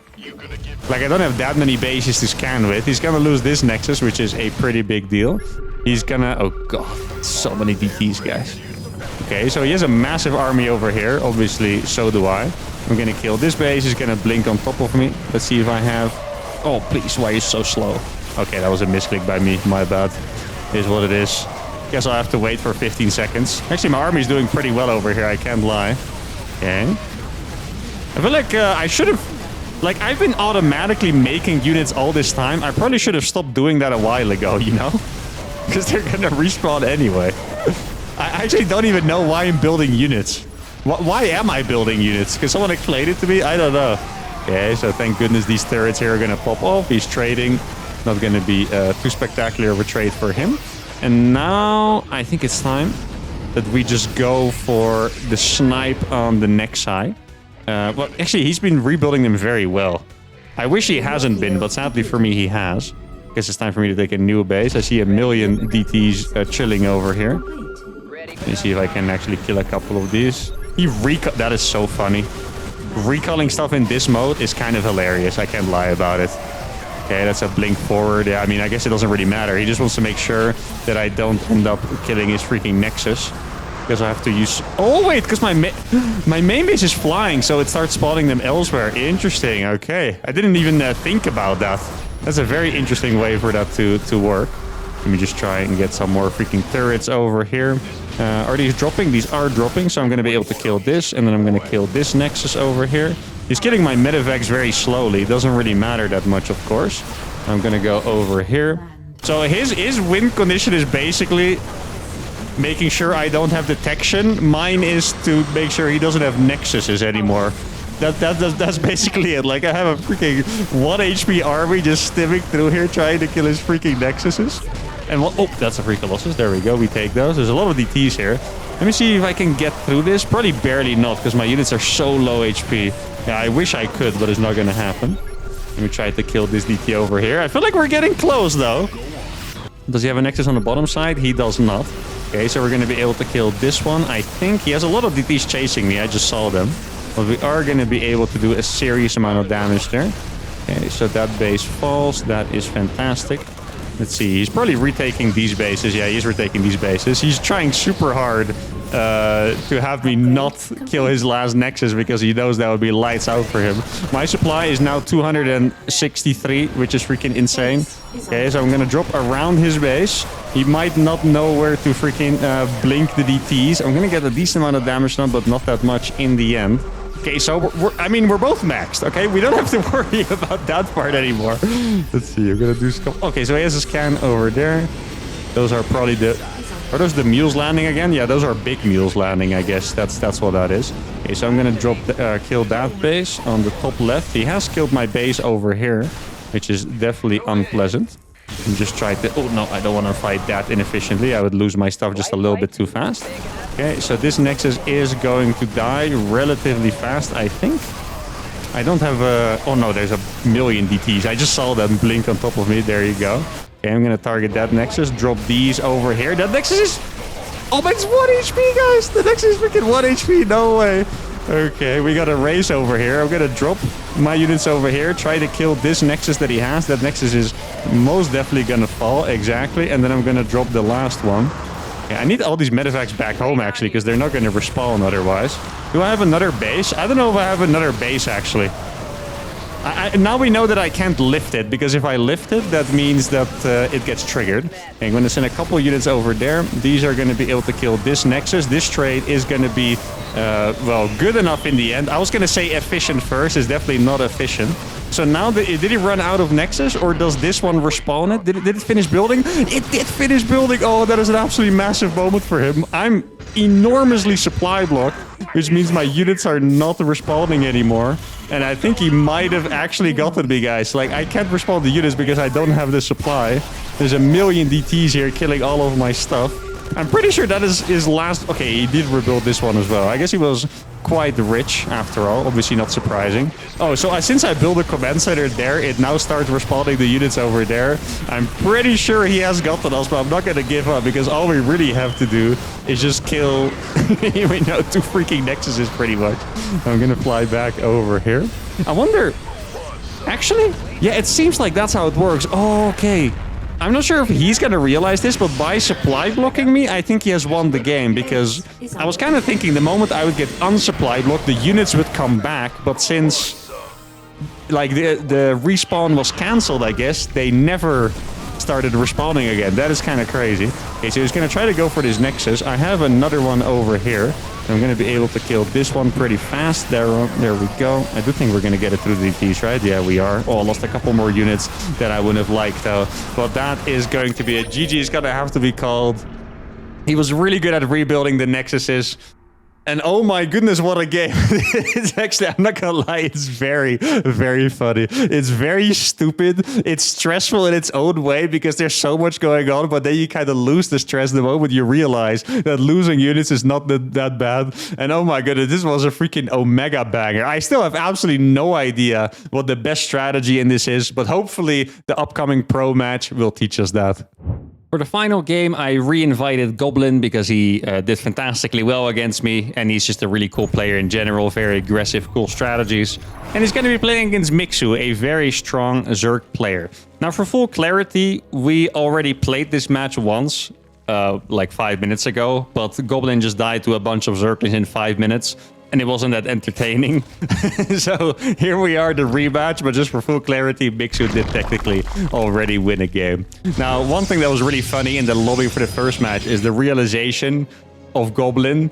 Like, I don't have that many bases to scan with. He's gonna lose this Nexus, which is a pretty big deal. He's gonna... Oh, God. So many DTs, guys. Okay, so he has a massive army over here. Obviously, so do I. I'm gonna kill this base. He's gonna blink on top of me. Let's see if I have... Oh, please, why are you so slow? Okay, that was a misclick by me. My bad. It is what it is. Guess I'll have to wait for 15 seconds. Actually, my army's doing pretty well over here. I can't lie. Okay. I feel like I should have... Like, I've been automatically making units all this time. I probably should have stopped doing that a while ago, you know? Because they're gonna respawn anyway. I actually don't even know why I'm building units. Why am I building units? Can someone explain it to me? I don't know. Okay, so thank goodness these turrets here are gonna pop off. He's trading. Not gonna be too spectacular of a trade for him. And now I think it's time that we just go for the snipe on the Nexi. Well, actually, he's been rebuilding them very well. I wish he hasn't been, but sadly for me, he has. Guess it's time for me to take a new base. I see a million DTs chilling over here. Let me see if I can actually kill a couple of these. That is so funny. Recalling stuff in this mode is kind of hilarious. I can't lie about it. Okay, that's a blink forward. Yeah, I mean, I guess it doesn't really matter. He just wants to make sure that I don't end up killing his freaking Nexus. Because I have to use... Oh, wait, because my main base is flying, so it starts spawning them elsewhere. Interesting, okay. I didn't even think about that. That's a very interesting way for that to work. Let me just try and get some more freaking turrets over here. Are these dropping? These are dropping, so I'm going to be able to kill this. And then I'm going to kill this Nexus over here. He's killing my medevacs very slowly. It doesn't really matter that much, of course. I'm going to go over here. So his win condition is basically making sure I don't have detection. Mine is to make sure he doesn't have Nexuses anymore. That's basically it. Like, I have a freaking 1 HP army just stimming through here trying to kill his freaking Nexuses. And oh, that's a free Colossus. There we go. We take those. There's a lot of DTs here. Let me see if I can get through this. Probably barely not, because my units are so low HP. Yeah, I wish I could, but it's not going to happen. Let me try to kill this DT over here. I feel like we're getting close, though. Does he have a Nexus on the bottom side? He does not. Okay, so we're going to be able to kill this one. I think he has a lot of DTs chasing me. I just saw them. But we are going to be able to do a serious amount of damage there. Okay, so that base falls. That is fantastic. Let's see. He's probably retaking these bases. Yeah, he's retaking these bases. He's trying super hard to have me not kill his last Nexus because he knows that would be lights out for him. My supply is now 263, which is freaking insane. Okay, so I'm going to drop around his base. He might not know where to freaking blink the DTs. I'm going to get a decent amount of damage done, but not that much in the end. Okay, so we're both maxed, okay? We don't have to worry about that part anymore. Let's see, I'm gonna do some... Okay, so he has a scan over there. Those are probably the... Are those the mules landing again? Yeah, those are big mules landing, I guess. That's what that is. Okay, so I'm gonna kill that base on the top left. He has killed my base over here, which is definitely unpleasant. And just try to... Oh, no, I don't want to fight that inefficiently. I would lose my stuff just a little bit too fast. Okay, so this Nexus is going to die relatively fast, I think. I don't have a... Oh, no, there's a million DTs. I just saw them blink on top of me. There you go. Okay, I'm going to target that Nexus. Drop these over here. That Nexus is... Oh, it's 1 HP, guys. The Nexus is freaking 1 HP. No way. Okay, we got a race over here. I'm going to drop my units over here. Try to kill this Nexus that he has. That Nexus is most definitely going to fall. Exactly. And then I'm going to drop the last one. Okay, I need all these medevacs back home, actually, because they're not going to respawn otherwise. Do I have another base? I don't know if I have another base, actually. Now we know that I can't lift it, because if I lift it, that means that it gets triggered. Okay, I'm going to send a couple units over there. These are going to be able to kill this Nexus. This trade is going to be, well, good enough in the end. I was going to say efficient first. It's definitely not efficient. So now, did he run out of Nexus, or does this one respawn it? Did it finish building? It did finish building. Oh, that is an absolutely massive moment for him. I'm enormously supply blocked, which means my units are not respawning anymore. And I think he might have actually gotten me, guys. Like, I can't respawn the units because I don't have the supply. There's a million DTs here killing all of my stuff. I'm pretty sure that is his last... Okay, he did rebuild this one as well. I guess he was quite rich after all. Obviously not surprising. Oh, so since I built a command center there, it now starts respawning the units over there. I'm pretty sure he has gotten us, but I'm not going to give up because all we really have to do is just kill, you know, 2 freaking Nexuses pretty much. I'm going to fly back over here. I wonder... Actually, yeah, it seems like that's how it works. Oh, okay. I'm not sure if he's going to realize this, but by supply blocking me, I think he has won the game, because I was kind of thinking the moment I would get unsupply blocked, the units would come back, but since like the respawn was cancelled, I guess, they never started respawning again. That is kind of crazy. Okay, so he's going to try to go for this Nexus. I have another one over here. I'm going to be able to kill this one pretty fast. There we go. I do think we're going to get it through the DPs, right? Yeah, we are. Oh, I lost a couple more units that I wouldn't have liked, though. But that is going to be a GG. It's going to have to be called. He was really good at rebuilding the Nexuses. And oh my goodness, what a game. It's actually, I'm not gonna lie, it's very, very funny. It's very stupid. It's stressful in its own way because there's so much going on, but then you kind of lose the stress the moment you realize that losing units is not that bad. And oh my goodness, this was a freaking Omega banger. I still have absolutely no idea what the best strategy in this is, but hopefully the upcoming pro match will teach us that. For the final game, I re-invited Goblin because he did fantastically well against me, and he's just a really cool player in general, very aggressive, cool strategies. And he's going to be playing against Mixu, a very strong Zerg player. Now, for full clarity, we already played this match once, like 5 minutes ago, but Goblin just died to a bunch of Zerglings in 5 minutes. And it wasn't that entertaining. So here we are, the rematch. But just for full clarity, Mixu did technically already win a game. Now, one thing that was really funny in the lobby for the first match is the realization of Goblin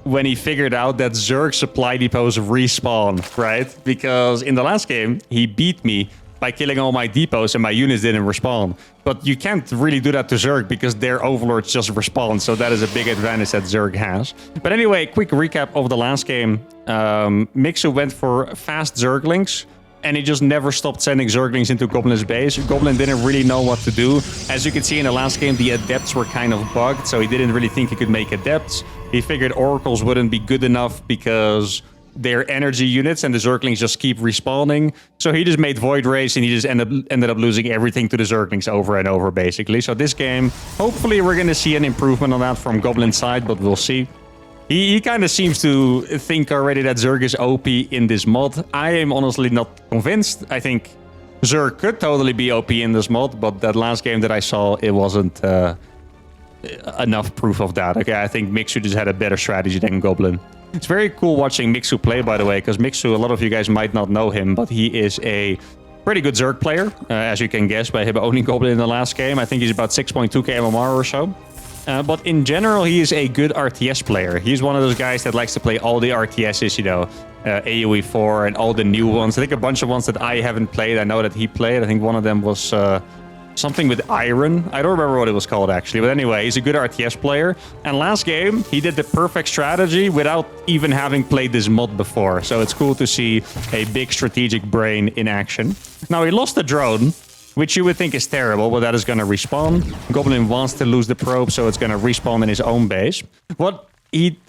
when he figured out that Zerg supply depots respawn, right? Because in the last game, he beat me by killing all my depots and my units didn't respawn. But you can't really do that to Zerg because their overlords just respawn. So that is a big advantage that Zerg has. But anyway, quick recap of the last game. Mixu went for fast Zerglings and he just never stopped sending Zerglings into Goblin's base. Goblin didn't really know what to do. As you can see in the last game, the Adepts were kind of bugged, so he didn't really think he could make Adepts. He figured Oracles wouldn't be good enough because their energy units and the Zerglings just keep respawning. So he just made Void Rays and he just ended up losing everything to the Zerglings over and over, basically. So this game, hopefully we're going to see an improvement on that from Goblin's side, but we'll see. He kind of seems to think already that Zerg is OP in this mod. I am honestly not convinced. I think Zerg could totally be OP in this mod, but that last game that I saw, it wasn't enough proof of that. Okay, I think Mixu just had a better strategy than Goblin. It's very cool watching Mixu play, by the way, because Mixu, a lot of you guys might not know him, but he is a pretty good Zerg player, as you can guess by him owning Goblin in the last game. I think he's about 6.2k MMR or so. But in general, he is a good RTS player. He's one of those guys that likes to play all the RTSs, you know, AoE 4 and all the new ones. I think a bunch of ones that I haven't played, I know that he played. I think one of them was something with iron. I don't remember what it was called, actually. But anyway, he's a good RTS player. And last game, he did the perfect strategy without even having played this mod before. So it's cool to see a big strategic brain in action. Now, he lost the drone. which you would think is terrible, but that is going to respawn. Goblin wants to lose the probe, so it's going to respawn in his own base.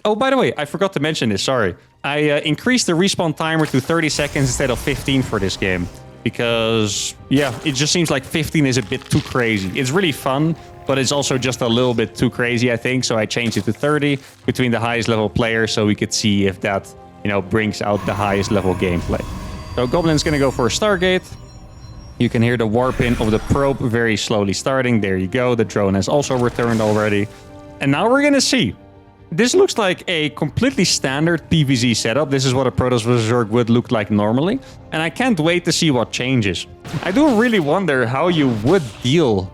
Oh, by the way, I forgot to mention this, sorry. I increased the respawn timer to 30 seconds instead of 15 for this game. Because, yeah, it just seems like 15 is a bit too crazy. It's really fun, but it's also just a little bit too crazy, I think. So I changed it to 30 between the highest level players so we could see if that, you know, brings out the highest level gameplay. So Goblin's going to go for a Stargate. You can hear the warp in of the probe very slowly starting. There you go. The drone has also returned already. And now we're going to see. This looks like a completely standard PvZ setup. This is what a Protoss vs. Zerg would look like normally. And I can't wait to see what changes. I do really wonder how you would deal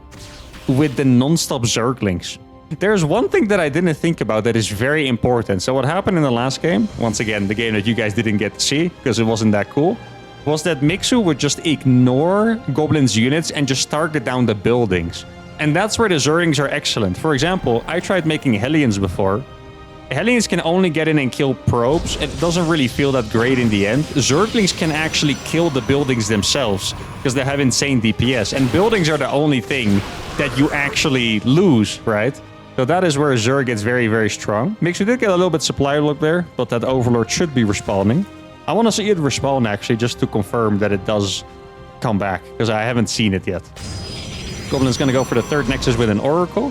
with the non-stop Zerglings. There's one thing that I didn't think about that is very important. So what happened in the last game, once again, the game that you guys didn't get to see because it wasn't that cool, was that Mixu would just ignore Goblin's units and just target down the buildings. And that's where the Zerglings are excellent. For example, I tried making Hellions before. Hellions can only get in and kill probes. It doesn't really feel that great in the end. Zerglings can actually kill the buildings themselves because they have insane DPS. And buildings are the only thing that you actually lose, right? So that is where Zerg gets very, very strong. Mixu did get a little bit supply look there, but that Overlord should be respawning. I want to see it respawn actually, just to confirm that it does come back, because I haven't seen it yet. Goblin's going to go for the third Nexus with an Oracle.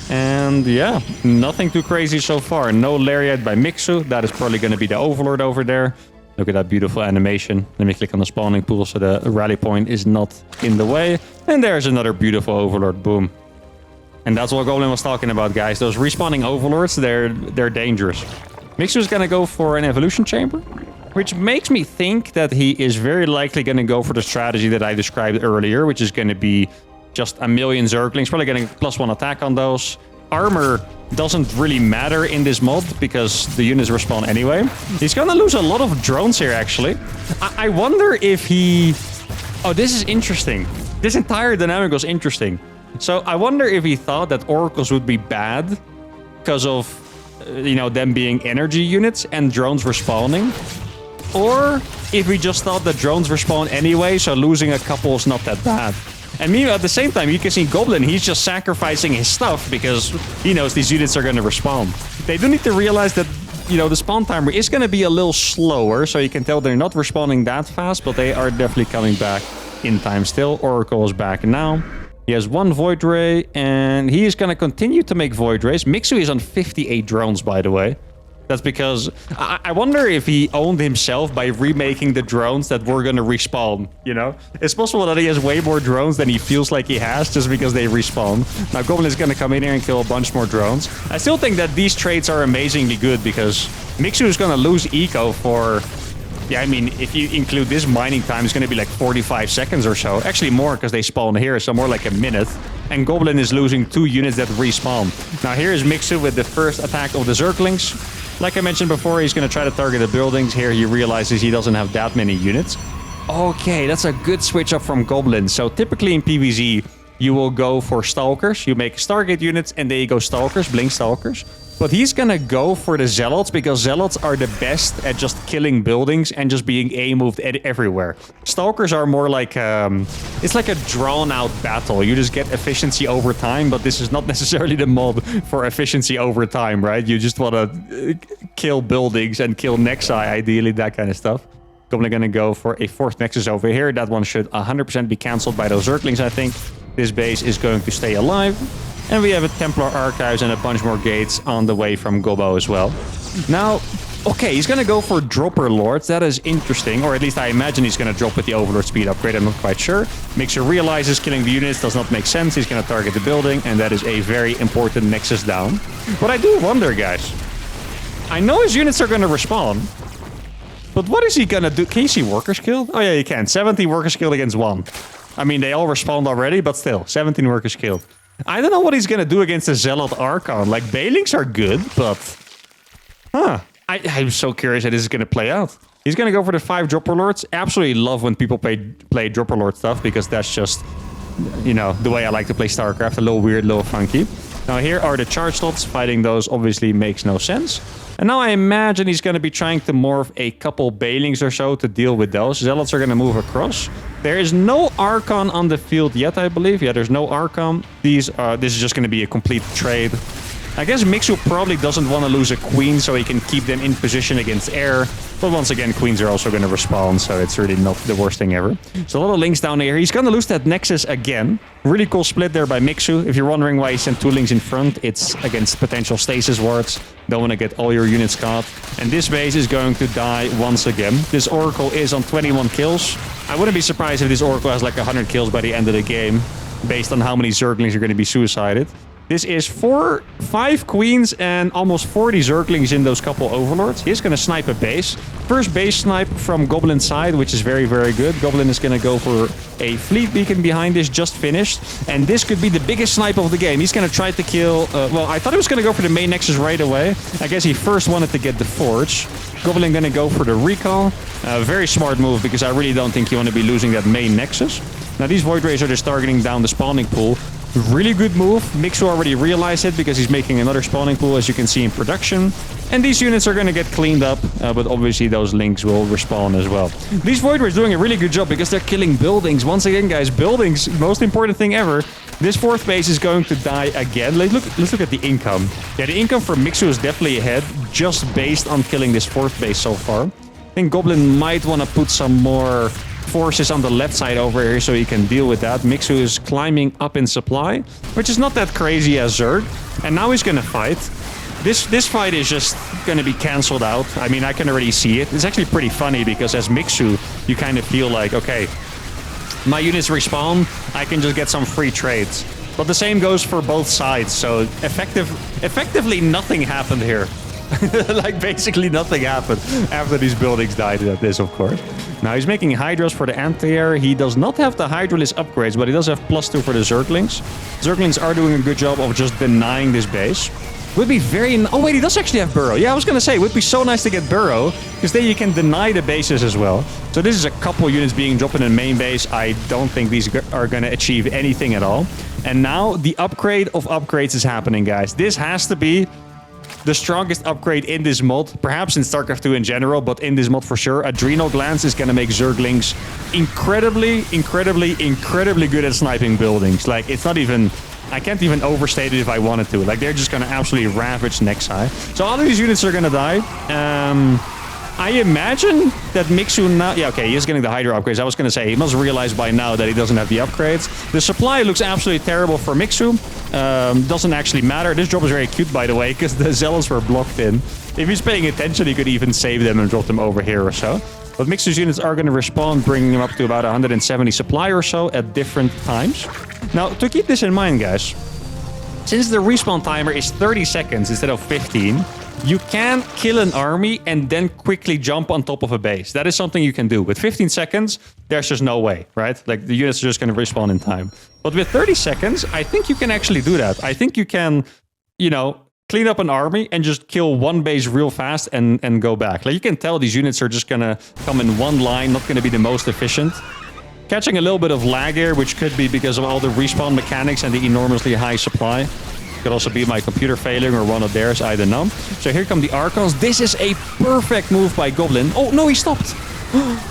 And yeah, nothing too crazy so far. No Lariat by Mixu. That is probably going to be the Overlord over there. Look at that beautiful animation. Let me click on the spawning pool so the rally point is not in the way. And there's another beautiful Overlord. Boom. And that's what Goblin was talking about, guys. Those respawning Overlords, they're dangerous. Mixu is going to go for an Evolution Chamber, which makes me think that he is very likely going to go for the strategy that I described earlier, which is going to be just a million Zerglings, probably getting +1 attack on those. Armor doesn't really matter in this mod because the units respawn anyway. He's gonna lose a lot of drones here, actually. I wonder if he... Oh, this is interesting. This entire dynamic was interesting. So I wonder if he thought that Oracles would be bad because of, you know, them being energy units and drones respawning. Or if he just thought that drones respawn anyway, so losing a couple is not that bad. And meanwhile, at the same time, you can see Goblin, he's just sacrificing his stuff because he knows these units are going to respawn. They do need to realize that, you know, the spawn timer is going to be a little slower, so you can tell they're not respawning that fast, but they are definitely coming back in time still. Oracle is back now. He has one Void Ray, and he is going to continue to make Void Rays. Mixu is on 58 drones, by the way. That's because I wonder if he owned himself by remaking the drones that were going to respawn, you know? It's possible that he has way more drones than he feels like he has just because they respawn. Now, Goblin is going to come in here and kill a bunch more drones. I still think that these traits are amazingly good because Mixu is going to lose eco for... Yeah, I mean, if you include this mining time, it's going to be like 45 seconds or so. Actually more because they spawn here, so more like a minute. And Goblin is losing 2 units that respawn. Now here is Mixu with the first attack of the Zerglings. Like I mentioned before, he's going to try to target the buildings. Here he realizes he doesn't have that many units. Okay, that's a good switch up from Goblin. So typically in PvZ, you will go for Stalkers. You make Stargate units and then you go Stalkers, Blink Stalkers. But he's going to go for the Zealots because Zealots are the best at just killing buildings and just being A-moved everywhere. Stalkers are more like... it's like a drawn-out battle. You just get efficiency over time, but this is not necessarily the mod for efficiency over time, right? You just want to kill buildings and kill Nexi, ideally, that kind of stuff. Goblin going to go for a 4th Nexus over here. That one should 100% be cancelled by those Zerglings, I think. This base is going to stay alive. And we have a Templar Archives and a bunch more gates on the way from Gobo as well. Now, okay, he's going to go for Dropper Lords. That is interesting, or at least I imagine he's going to drop with the Overlord speed upgrade. I'm not quite sure. Mixer realizes killing the units does not make sense. He's going to target the building, and that is a very important Nexus down. But I do wonder, guys. I know his units are going to respawn. But what is he going to do? Can you see workers killed? Oh yeah, you can. 70 workers killed against 1. I mean, they all respawned already, but still, 17 workers killed. I don't know what he's going to do against the Zealot Archon. Like, Balings are good, but... Huh. I'm so curious how this is going to play out. He's going to go for the 5 Dropper Lords. Absolutely love when people play Dropper Lord stuff, because that's just, you know, the way I like to play StarCraft. A little weird, a little funky. Now, here are the charge slots. Fighting those obviously makes no sense. And now I imagine he's going to be trying to morph a couple Balings or so to deal with those. Zealots are going to move across. There is no Archon on the field yet, I believe. Yeah, there's no Archon. This is just going to be a complete trade. I guess Mixu probably doesn't want to lose a queen, so he can keep them in position against air. But once again, queens are also going to respawn, so it's really not the worst thing ever. So a lot of links down here. He's going to lose that Nexus again. Really cool split there by Mixu. If you're wondering why he sent 2 links in front, it's against potential stasis wards. Don't want to get all your units caught. And this base is going to die once again. This Oracle is on 21 kills. I wouldn't be surprised if this Oracle has like 100 kills by the end of the game, based on how many Zerglings are going to be suicided. This is 5 queens and almost 40 Zerglings in those couple overlords. He's going to snipe a base. First base snipe from Goblin's side, which is very, very good. Goblin is going to go for a fleet beacon behind this, just finished. And this could be the biggest snipe of the game. He's going to try to kill... well, I thought he was going to go for the main Nexus right away. I guess he first wanted to get the Forge. Goblin going to go for the recall. Very smart move, because I really don't think you want to be losing that main Nexus. Now, these Void Rays are just targeting down the spawning pool. Really good move. Mixu already realized it because he's making another spawning pool, as you can see in production. And these units are going to get cleaned up, but obviously those links will respawn as well. These Void Rays are doing a really good job because they're killing buildings. Once again, guys, buildings, most important thing ever. This 4th base is going to die again. Let's look at the income. Yeah, the income for Mixu is definitely ahead, just based on killing this 4th base so far. I think Goblin might want to put some more forces on the left side over here so he can deal with that. Mixu is climbing up in supply, which is not that crazy as Zerg. And now he's going to fight. This fight is just going to be cancelled out. I mean, I can already see it. It's actually pretty funny because as Mixu, you kind of feel like, okay, my units respawn, I can just get some free trades. But the same goes for both sides. So effectively nothing happened here. Like, basically nothing happened after these buildings died at this, of course. Now, he's making Hydras for the anti-air. He does not have the Hydralisk upgrades, but he does have +2 for the Zerglings. Zerglings are doing a good job of just denying this base. Would be very... Oh, wait, he does actually have Burrow. Yeah, I was going to say, it would be so nice to get Burrow, because then you can deny the bases as well. So this is a couple units being dropped in the main base. I don't think these are going to achieve anything at all. And now, the upgrade of upgrades is happening, guys. This has to be the strongest upgrade in this mod, perhaps in StarCraft 2 in general, but in this mod for sure. Adrenal Glands is going to make Zerglings incredibly good at sniping buildings. Like, it's not even... I can't even overstate it if I wanted to. Like, they're just going to absolutely ravage Nexi. So all of these units are going to die. I imagine that Mixu now... Yeah, okay, he is getting the Hydra upgrades. I was going to say, he must realize by now that he doesn't have the upgrades. The supply looks absolutely terrible for Mixu. Doesn't actually matter. This drop is very cute, by the way, because the Zealots were blocked in. If he's paying attention, he could even save them and drop them over here or so. But Mixu's units are going to respawn, bringing him up to about 170 supply or so at different times. Now, to keep this in mind, guys, since the respawn timer is 30 seconds instead of 15, you can kill an army and then quickly jump on top of a base. That is something you can do. With 15 seconds, there's just no way, right? Like, the units are just going to respawn in time. But with 30 seconds, I think you can actually do that. I think you can, you know, clean up an army and just kill one base real fast and go back. Like, you can tell these units are just going to come in one line, not going to be the most efficient. Catching a little bit of lag here, which could be because of all the respawn mechanics and the enormously high supply. Could also be my computer failing or one of theirs, I don't know. So here come the Archons. This is a perfect move by Goblin. Oh, no, he stopped.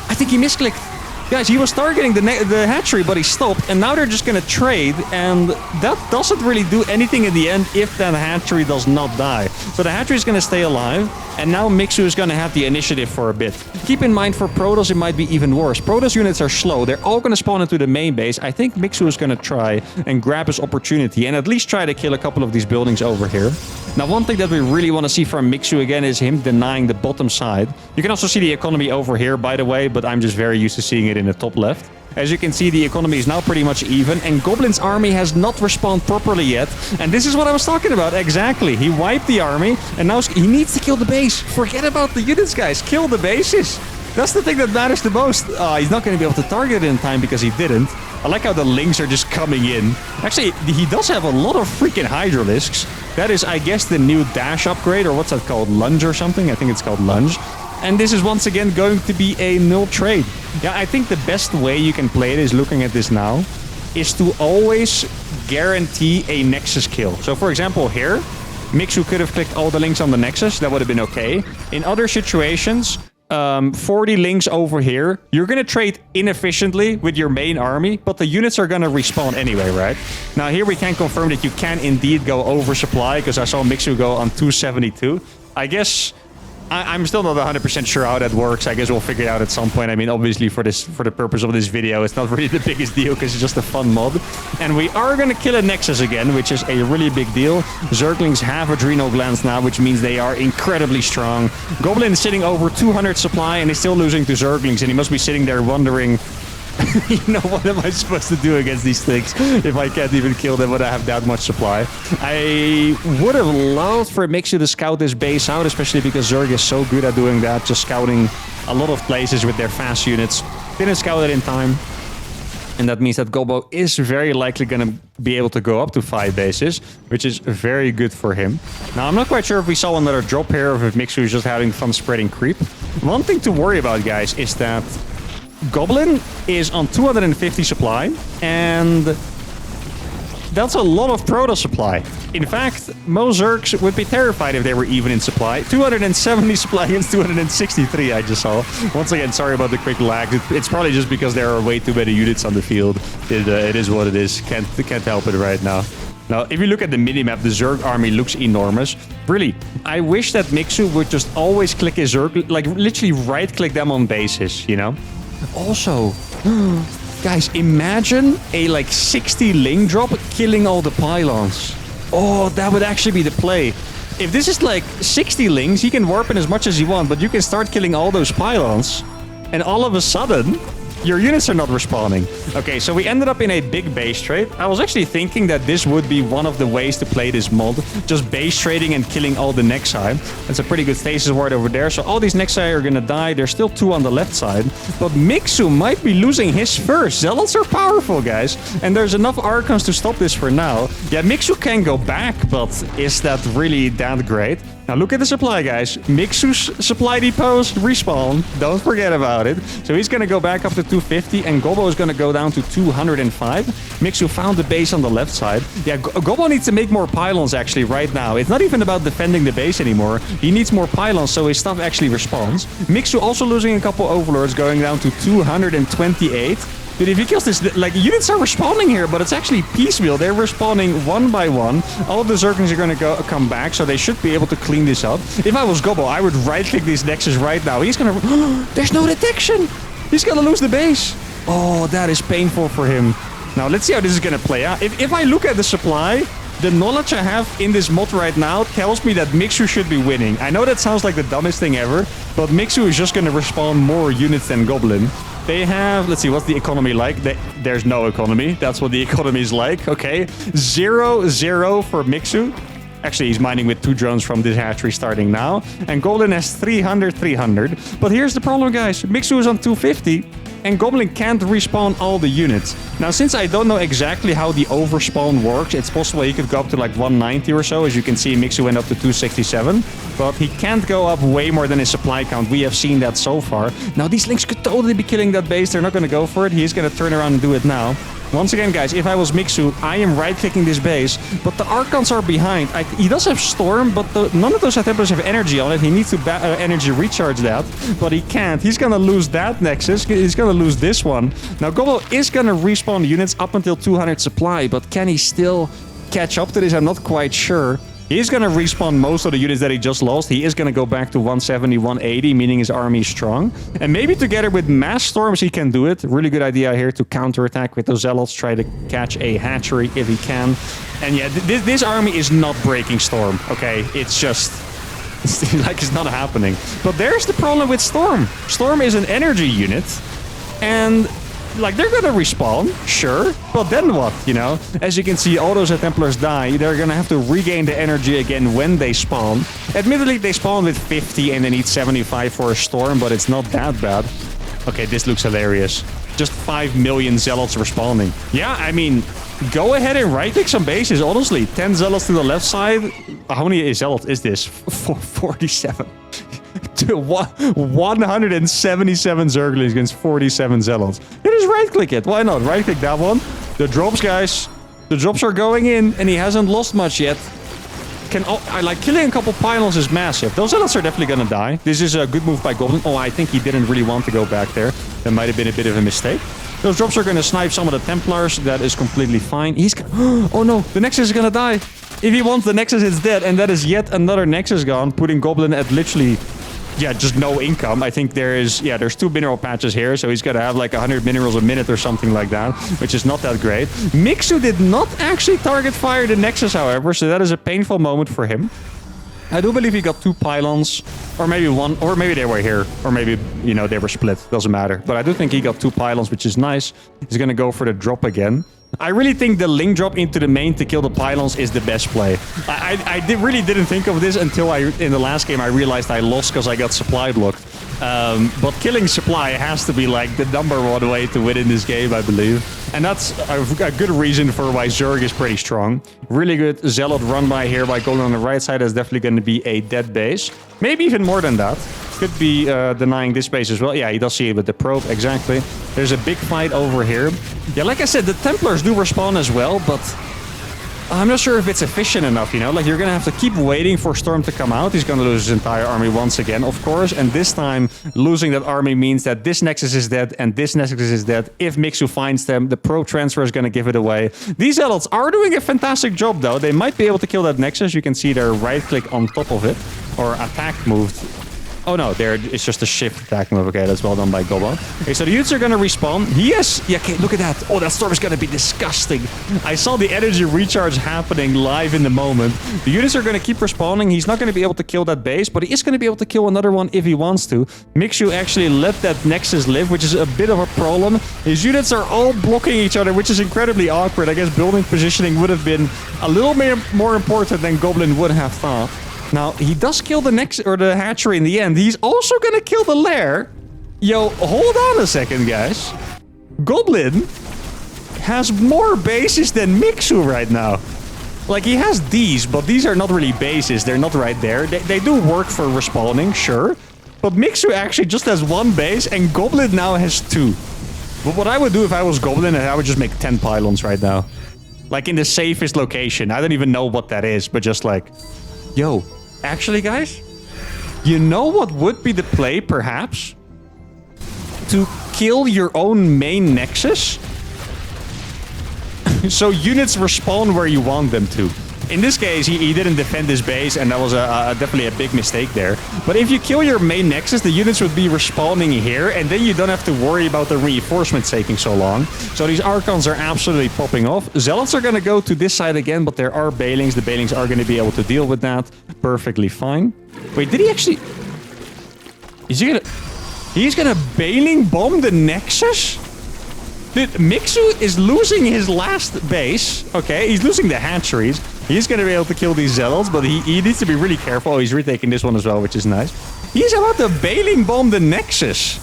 I think he misclicked. Guys, he was targeting the hatchery, but he stopped. And now they're just going to trade. And that doesn't really do anything in the end if that hatchery does not die. So the hatchery is going to stay alive. And now Mixu is going to have the initiative for a bit. Keep in mind, for Protoss, it might be even worse. Protoss units are slow. They're all going to spawn into the main base. I think Mixu is going to try and grab his opportunity and at least try to kill a couple of these buildings over here. Now, one thing that we really want to see from Mixu again is him denying the bottom side. You can also see the economy over here, by the way, but I'm just very used to seeing it in the top left. As you can see, the economy is now pretty much even, and Goblin's army has not respawned properly yet. And this is what I was talking about, exactly. He wiped the army, and now he needs to kill the base. Forget about the units, guys. Kill the bases. That's the thing that matters the most. He's not going to be able to target it in time because he didn't. I like how the links are just coming in. Actually, he does have a lot of freaking Hydralisks. That is, I guess, the new dash upgrade, or what's that called? Lunge or something? I think it's called Lunge. And this is once again going to be a null trade. Yeah, I think the best way you can play it is looking at this now, is to always guarantee a Nexus kill. So for example, here, Mixu could have clicked all the links on the Nexus. That would have been okay. In other situations, 40 links over here. You're going to trade inefficiently with your main army, but the units are going to respawn anyway, right? Now, here we can confirm that you can indeed go oversupply, because I saw Mixu go on 272. I guess... I'm still not 100% sure how that works. I guess we'll figure it out at some point. I mean, obviously, for the purpose of this video, it's not really the biggest deal because it's just a fun mod. And we are going to kill a Nexus again, which is a really big deal. Zerglings have adrenal glands now, which means they are incredibly strong. Goblin is sitting over 200 supply and is still losing to Zerglings. And he must be sitting there wondering... you know, what am I supposed to do against these things if I can't even kill them when I have that much supply? I would have loved for Mixu to scout this base out, especially because Zerg is so good at doing that, just scouting a lot of places with their fast units. Didn't scout it in time. And that means that Gobo is very likely going to be able to go up to 5 bases, which is very good for him. Now, I'm not quite sure if we saw another drop here or if Mixu is just having fun spreading creep. One thing to worry about, guys, is that Goblin is on 250 supply, and that's a lot of Proto supply. In fact, most Zergs would be terrified if they were even in supply. 270 supply against 263, I just saw. Once again, sorry about the quick lag. It's probably just because there are way too many units on the field. It is what it is. Can't help it right now. Now, if you look at the minimap, the Zerg army looks enormous. Really, I wish that Mixu would just always click his Zerg, like literally right-click them on bases, you know? Also, guys, imagine a like 60 ling drop killing all the pylons. Oh, that would actually be the play. If this is like 60 lings, you can warp in as much as you want, but you can start killing all those pylons. And all of a sudden, your units are not respawning. Okay, so we ended up in a big base trade. I was actually thinking that this would be one of the ways to play this mod. Just base trading and killing all the Nexi. That's a pretty good stasis ward over there. So all these Nexi are gonna die. There's still 2 on the left side. But Mixu might be losing his first. Zealots are powerful, guys. And there's enough Archons to stop this for now. Yeah, Mixu can go back, but is that really that great? Now look at the supply, guys. Mixu's supply depots respawn. Don't forget about it. So he's going to go back up to 250, and Gobo is going to go down to 205. Mixu found the base on the left side. Yeah, Gobo needs to make more pylons, actually, right now. It's not even about defending the base anymore. He needs more pylons, so his stuff actually respawns. Mixu also losing a couple overlords, going down to 228. Dude, if he kills this, like, units are respawning here, but it's actually piecemeal. They're respawning one by one. All of the Zerglings are going to come back, so they should be able to clean this up. If I was Gobo, I would right-click these Nexus right now. He's going to... There's no detection! He's going to lose the base. Oh, that is painful for him. Now, let's see how this is going to play out. If I look at the supply, the knowledge I have in this mod right now tells me that Mixu should be winning. I know that sounds like the dumbest thing ever, but Mixu is just going to respawn more units than Goblin. They have, let's see, what's the economy like? There's no economy. That's what the economy is like, okay? 0-0 for Mixu. Actually, he's mining with 2 drones from this hatchery starting now. And Goblin has 300. But here's the problem, guys. Mixu is on 250. And Goblin can't respawn all the units. Now, since I don't know exactly how the overspawn works, it's possible he could go up to like 190 or so. As you can see, Mixu went up to 267. But he can't go up way more than his supply count. We have seen that so far. Now, these links could totally be killing that base. They're not going to go for it. He's going to turn around and do it now. Once again, guys, if I was Mixu, I am right-clicking this base, but the Archons are behind. He does have Storm, but none of those Templars have energy on it. He needs to energy recharge that, but he can't. He's going to lose that Nexus. He's going to lose this one. Now, Gobo is going to respawn units up until 200 supply, but can he still catch up to this? I'm not quite sure. He's going to respawn most of the units that he just lost. He is going to go back to 170, 180, meaning his army is strong. And maybe together with mass storms, he can do it. Really good idea here to counterattack with the Zealots. Try to catch a hatchery if he can. And yeah, this army is not breaking Storm, okay? It's just... like, it's not happening. But there's the problem with Storm. Storm is an energy unit. And... like, they're gonna respawn, sure, but then what, you know? As you can see, all those Templars die. They're gonna have to regain the energy again when they spawn. Admittedly, they spawn with 50 and they need 75 for a storm, but it's not that bad. Okay, this looks hilarious. Just 5 million Zealots respawning. Yeah, I mean, go ahead and right-click some bases, honestly. 10 Zealots to the left side. How many Zealots is this? 47. 177 Zerglings against 47 Zealots. You just right-click it. Why not? Right-click that one. The drops, guys. The drops are going in, and he hasn't lost much yet. can... Oh, I like killing a couple pylons is massive. Those zealots are definitely going to die. This is a good move by Goblin. Oh, I think he didn't really want to go back there. That might have been a bit of a mistake. Those drops are going to snipe some of the Templars. That is completely fine. He's... Oh no, the Nexus is going to die. If he wants the Nexus, it's dead. And that is yet another Nexus gone, putting Goblin at literally... Yeah, just no income. I think there's 2 mineral patches here, so he's got to have like 100 minerals a minute or something like that, which is not that great. Mixu did not actually target fire the Nexus, however, so that is a painful moment for him. I do believe he got 2 pylons, or maybe 1, or maybe they were here, or maybe, you know, they were split. Doesn't matter. But I do think he got 2 pylons, which is nice. He's going to go for the drop again. I really think the link drop into the main to kill the pylons is the best play. I really didn't think of this until in the last game I realized I lost because I got supply blocked. But killing supply has to be like the #1 way to win in this game, I believe. And that's a good reason for why Zerg is pretty strong. Really good Zealot run by here by Goblin on the right side. That's definitely going to be a dead base. Maybe even more than that. Could be denying this base as well. Yeah, he does see it with the probe, exactly. There's a big fight over here. Yeah, like I said, the Templars do respawn as well, but I'm not sure if it's efficient enough, you know? Like, you're gonna have to keep waiting for Storm to come out. He's gonna lose his entire army once again, of course, and this time, losing that army means that this Nexus is dead and this Nexus is dead. If Mixu finds them, the probe transfer is gonna give it away. These Zealots are doing a fantastic job, though. They might be able to kill that Nexus. You can see their right-click on top of it, or attack moved. Oh no, there it's just a shift attack move. Okay, that's well done by Goblin. Okay, so the units are gonna respawn. Yes! Yeah, okay, look at that. Oh, that storm is gonna be disgusting. I saw the energy recharge happening live in the moment. The units are gonna keep respawning. He's not gonna be able to kill that base, but he is gonna be able to kill another one if he wants to. Mixu actually let that Nexus live, which is a bit of a problem. His units are all blocking each other, which is incredibly awkward. I guess building positioning would have been a little more important than Goblin would have thought. Now, he does kill the the hatchery in the end. He's also gonna kill the lair. Yo, hold on a second, guys. Goblin has more bases than Mixu right now. Like, he has these, but these are not really bases. They're not right there. They do work for respawning, sure. But Mixu actually just has 1 base, and Goblin now has 2. But what I would do if I was Goblin, I would just make 10 pylons right now. Like, in the safest location. I don't even know what that is, but just like... Yo, actually, guys, you know what would be the play, perhaps? To kill your own main Nexus? So units respawn where you want them to. In this case, he didn't defend his base, and that was definitely a big mistake there. But if you kill your main Nexus, the units would be respawning here, and then you don't have to worry about the reinforcements taking so long. So these Archons are absolutely popping off. Zealots are going to go to this side again, but there are Balings. The Balings are going to be able to deal with that perfectly fine. Wait, did he actually... Is he going to... He's going to Baling bomb the Nexus? Dude, Mixu is losing his last base. Okay, he's losing the hatcheries. He's going to be able to kill these Zealots, but he needs to be really careful. Oh, he's retaking this one as well, which is nice. He's about to Baling bomb the Nexus.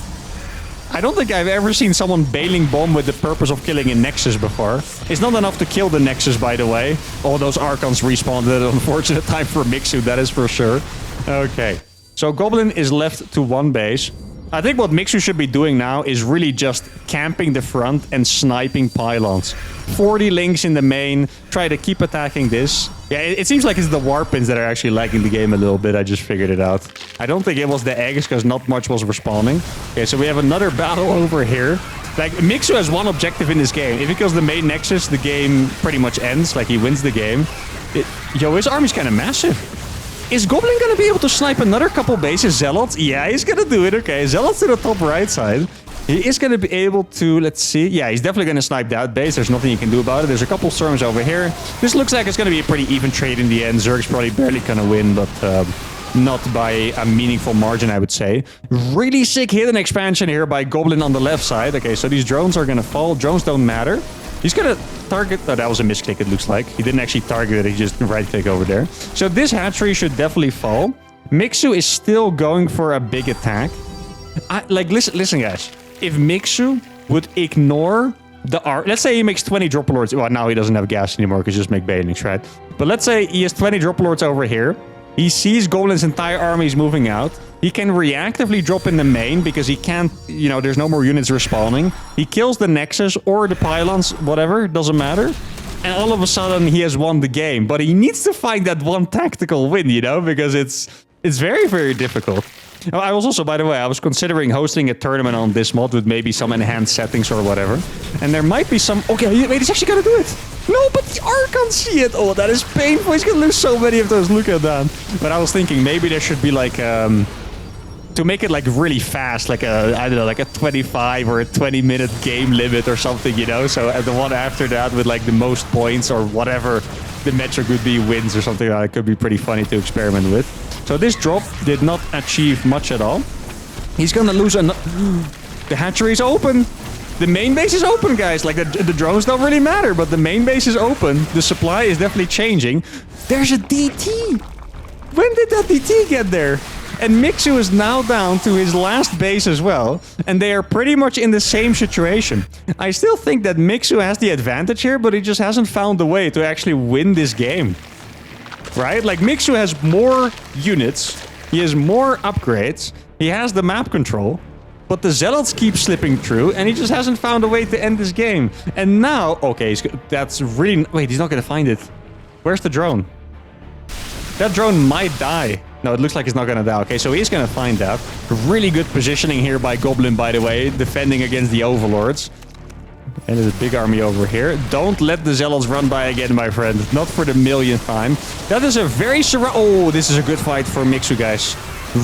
I don't think I've ever seen someone Baling bomb with the purpose of killing a Nexus before. It's not enough to kill the Nexus, by the way. All those Archons respawned at an unfortunate time for Mixu, that is for sure. Okay, so Goblin is left to 1 base. I think what Mixu should be doing now is really just camping the front and sniping pylons. 40 links in the main. Try to keep attacking this. Yeah, it seems like it's the Warpins that are actually lagging the game a little bit. I just figured it out. I don't think it was the eggs because not much was respawning. Okay, so we have another battle over here. Like, Mixu has 1 objective in this game. If he kills the main Nexus, the game pretty much ends. Like, he wins the game. Yo, his army's kind of massive. Is Goblin going to be able to snipe another couple bases? Zealots? Yeah, he's going to do it. Okay, Zealots to the top right side. He is going to be able to, let's see. Yeah, he's definitely going to snipe that base. There's nothing you can do about it. There's a couple storms over here. This looks like it's going to be a pretty even trade in the end. Zerg's probably barely going to win, but not by a meaningful margin, I would say. Really sick hidden expansion here by Goblin on the left side. Okay, so these drones are going to fall. Drones don't matter. He's going to target... Oh, that was a misclick, it looks like. He didn't actually target it. He just right-click over there. So this hatchery should definitely fall. Mixu is still going for a big attack. Listen, guys. If Mixu would ignore the art... Let's say he makes 20 drop lords. Well, now he doesn't have gas anymore because just make Banelings, right? But let's say he has 20 drop lords over here. He sees Goblin's entire army is moving out. He can reactively drop in the main because he can't, you know, there's no more units respawning. He kills the Nexus or the pylons, whatever, doesn't matter. and all of a sudden he has won the game. But he needs to find that one tactical win, you know, because it's very, very difficult. I was also, by the way, I was considering hosting a tournament on this mod with maybe some enhanced settings or whatever. And there might be some... Okay, wait, he's actually gonna do it. No, but the R can't see it. Oh, that is painful. He's gonna lose so many of those. Look at that. But I was thinking maybe there should be like... to make it like really fast, like a, I don't know, like a 25 or a 20-minute game limit or something, you know? So the one after that with like the most points or whatever the metric would be wins or something like that could be pretty funny to experiment with. So this drop did not achieve much at all. He's gonna lose the hatchery is open. The main base is open, guys. Like the drones don't really matter, but the main base is open. The supply is definitely changing. There's a DT. When did that DT get there? And Mixu is now down to his last base as well. And they are pretty much in the same situation. I still think that Mixu has the advantage here, but he just hasn't found a way to actually win this game. Right? Like, Mixu has more units. He has more upgrades. He has the map control. But the Zealots keep slipping through, and he just hasn't found a way to end this game. And now... Okay, that's really... Wait, he's not going to find it. Where's the drone? That drone might die. No, it looks like he's not going to die. Okay, so he's going to find that. Really good positioning here by Goblin, by the way, defending against the Overlords. And there's a big army over here. Don't let the Zealots run by again, my friend. Not for the millionth time. That is a very... Oh, this is a good fight for Mixu, guys.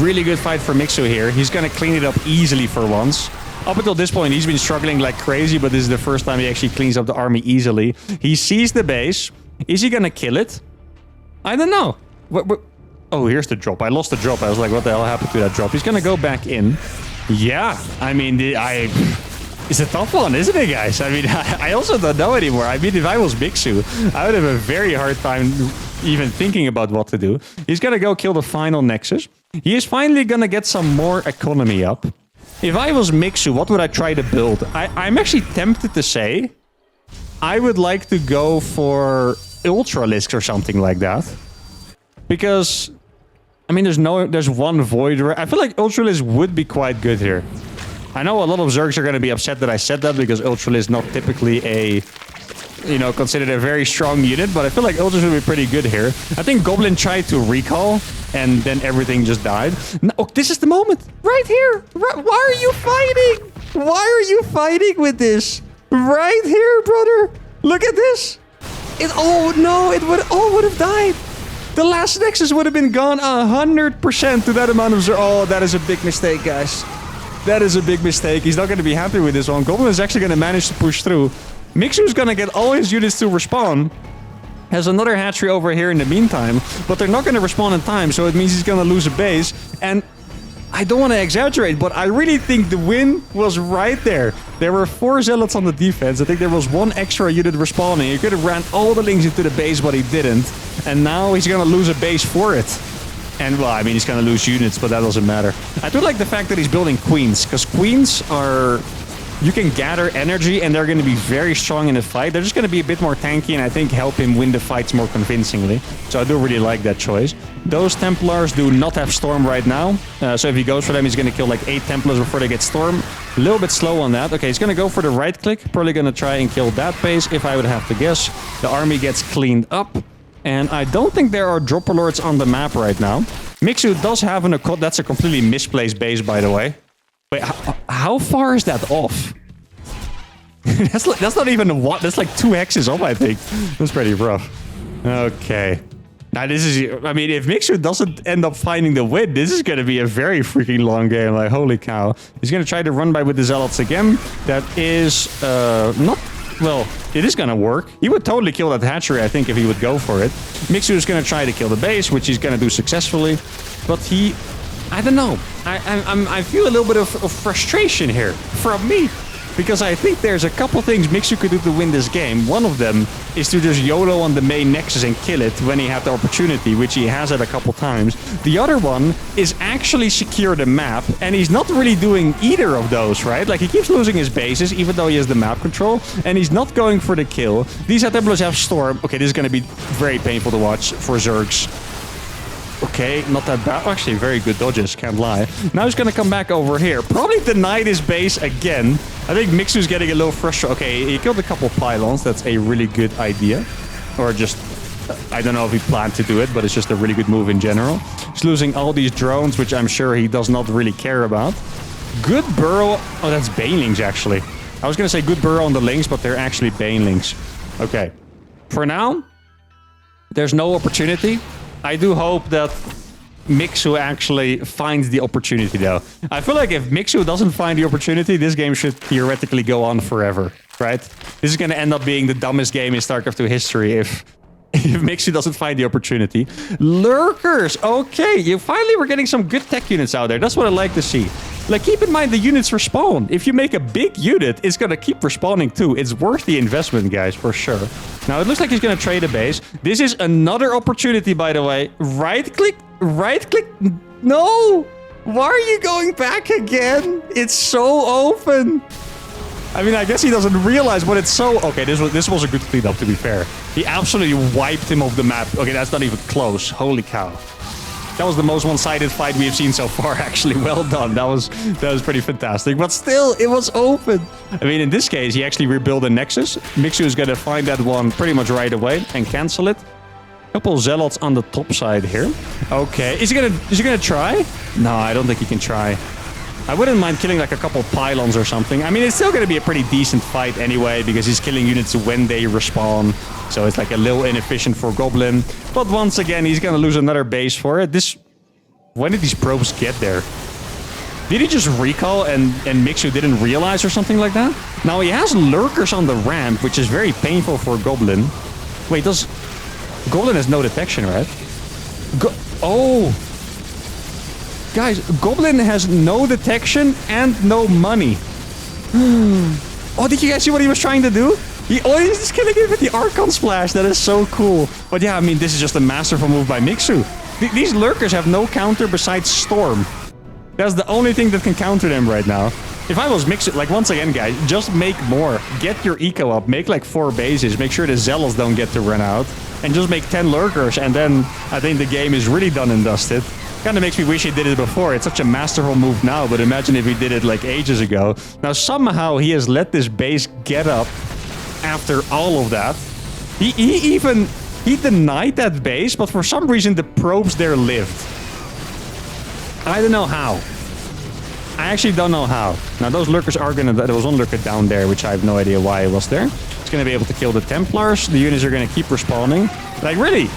Really good fight for Mixu here. He's going to clean it up easily for once. Up until this point, he's been struggling like crazy, but this is the first time he actually cleans up the army easily. He sees the base. Is he going to kill it? I don't know. Oh, here's the drop. I lost the drop. I was like, what the hell happened to that drop? He's going to go back in. Yeah. I mean, it's a tough one, isn't it, guys? I mean, I also don't know anymore. I mean, if I was Mixu, I would have a very hard time even thinking about what to do. He's going to go kill the final Nexus. He is finally going to get some more economy up. If I was Mixu, what would I try to build? I'm actually tempted to say I would like to go for Ultralisks or something like that. Because, I mean, there's one Void. I feel like Ultralisk would be quite good here. I know a lot of Zergs are going to be upset that I said that because Ultralisk is not typically a, you know, considered a very strong unit, but I feel like Ultras would be pretty good here. I think Goblin tried to recall, and then everything just died. No, oh, this is the moment! Right here! Why are you fighting? Why are you fighting with this? Right here, brother! Look at this! Oh no, it all would have died! The last Nexus would have been gone 100% to that amount of Zerg. Oh, that is a big mistake, guys. That is a big mistake. He's not going to be happy with this one. Goblin is actually going to manage to push through. Mixu's going to get all his units to respawn. Has another hatchery over here in the meantime. But they're not going to respawn in time, so it means he's going to lose a base. And I don't want to exaggerate, but I really think the win was right there. There were 4 Zealots on the defense. I think there was 1 extra unit respawning. He could have ran all the links into the base, but he didn't. And now he's going to lose a base for it. And, well, I mean, he's going to lose units, but that doesn't matter. I do like the fact that he's building queens, because queens are... You can gather energy, and they're going to be very strong in the fight. They're just going to be a bit more tanky, and I think help him win the fights more convincingly. So I do really like that choice. Those Templars do not have Storm right now. So if he goes for them, he's going to kill like 8 Templars before they get Storm. A little bit slow on that. Okay, he's going to go for the right click. Probably going to try and kill that base, if I would have to guess. The army gets cleaned up. And I don't think there are Dropper Lords on the map right now. Mixu does have an Occult. That's a completely misplaced base, by the way. Wait, how far is that off? that's not even a what? That's like 2 hexes off, I think. That's pretty rough. Okay. Now this is... I mean, if Mixu doesn't end up finding the win, this is going to be a very freaking long game. Like, holy cow. He's going to try to run by with the Zealots again. That is not... Well, it is going to work. He would totally kill that hatchery, I think, if he would go for it. Mixu is going to try to kill the base, which he's going to do successfully. But he... I don't know. I feel a little bit of frustration here from me. Because I think there's a couple things Mixu could do to win this game. One of them is to just YOLO on the main Nexus and kill it when he had the opportunity, which he has had a couple times. The other one is actually secure the map, and he's not really doing either of those, right? Like, he keeps losing his bases, even though he has the map control, and he's not going for the kill. These Templars have Storm. Okay, this is going to be very painful to watch for Zergs. Okay, not that bad. Actually, very good dodges, can't lie. Now he's going to come back over here. Probably deny this base again. I think Mixu's getting a little frustrated. Okay, he killed a couple pylons. That's a really good idea. Or just, I don't know if he planned to do it, but it's just a really good move in general. He's losing all these drones, which I'm sure he does not really care about. Good burrow. Oh, that's banelings, actually. I was going to say good burrow on the links, but they're actually banelings. Okay. For now, there's no opportunity. I do hope that Mixu actually finds the opportunity, though. I feel like if Mixu doesn't find the opportunity, this game should theoretically go on forever, right? This is going to end up being the dumbest game in StarCraft 2 history if Mixu doesn't find the opportunity. Lurkers! Okay, you finally were getting some good tech units out there. That's what I like to see. Like, keep in mind the units respawn. If you make a big unit, it's going to keep respawning too. It's worth the investment, guys, for sure. Now, it looks like he's going to trade a base. This is another opportunity, by the way. Right-click. Right-click. No! Why are you going back again? It's so open. I mean, I guess he doesn't realize, but it's so... Okay, this was a good cleanup, to be fair. He absolutely wiped him off the map. Okay, that's not even close. Holy cow. That was the most one-sided fight we've seen so far, actually. Well done. That was pretty fantastic. But still, it was open. I mean, in this case, he actually rebuilt a Nexus. Mixu is going to find that one pretty much right away and cancel it. Couple Zealots on the top side here. Okay. Is he gonna try? No, I don't think he can try. I wouldn't mind killing like a couple pylons or something. I mean, it's still going to be a pretty decent fight anyway, because he's killing units when they respawn. So it's like a little inefficient for Goblin. But once again, he's going to lose another base for it. When did these probes get there? Did he just recall and Mixu didn't realize or something like that? Now he has lurkers on the ramp, which is very painful for Goblin. Wait, Goblin has no detection, right? Oh! Guys, Goblin has no detection and no money. Oh, did you guys see what he was trying to do? He's just killing it with the Archon Splash. That is so cool. But yeah, I mean, this is just a masterful move by Mixu. These lurkers have no counter besides Storm. That's the only thing that can counter them right now. If I was Mixu, like once again, guys, just make more. Get your eco up. Make like 4 bases. Make sure the Zealots don't get to run out. And just make 10 lurkers. And then I think the game is really done and dusted. Kind of makes me wish he did it before. It's such a masterful move now, but imagine if he did it like ages ago. Now somehow he has let this base get up after all of that. He denied that base, but for some reason the probes there lived. I don't know how. I actually don't know how. Now those lurkers are gonna... There was one lurker down there, which I have no idea why it was there. It's gonna be able to kill the Templars. The units are gonna keep respawning. Like really?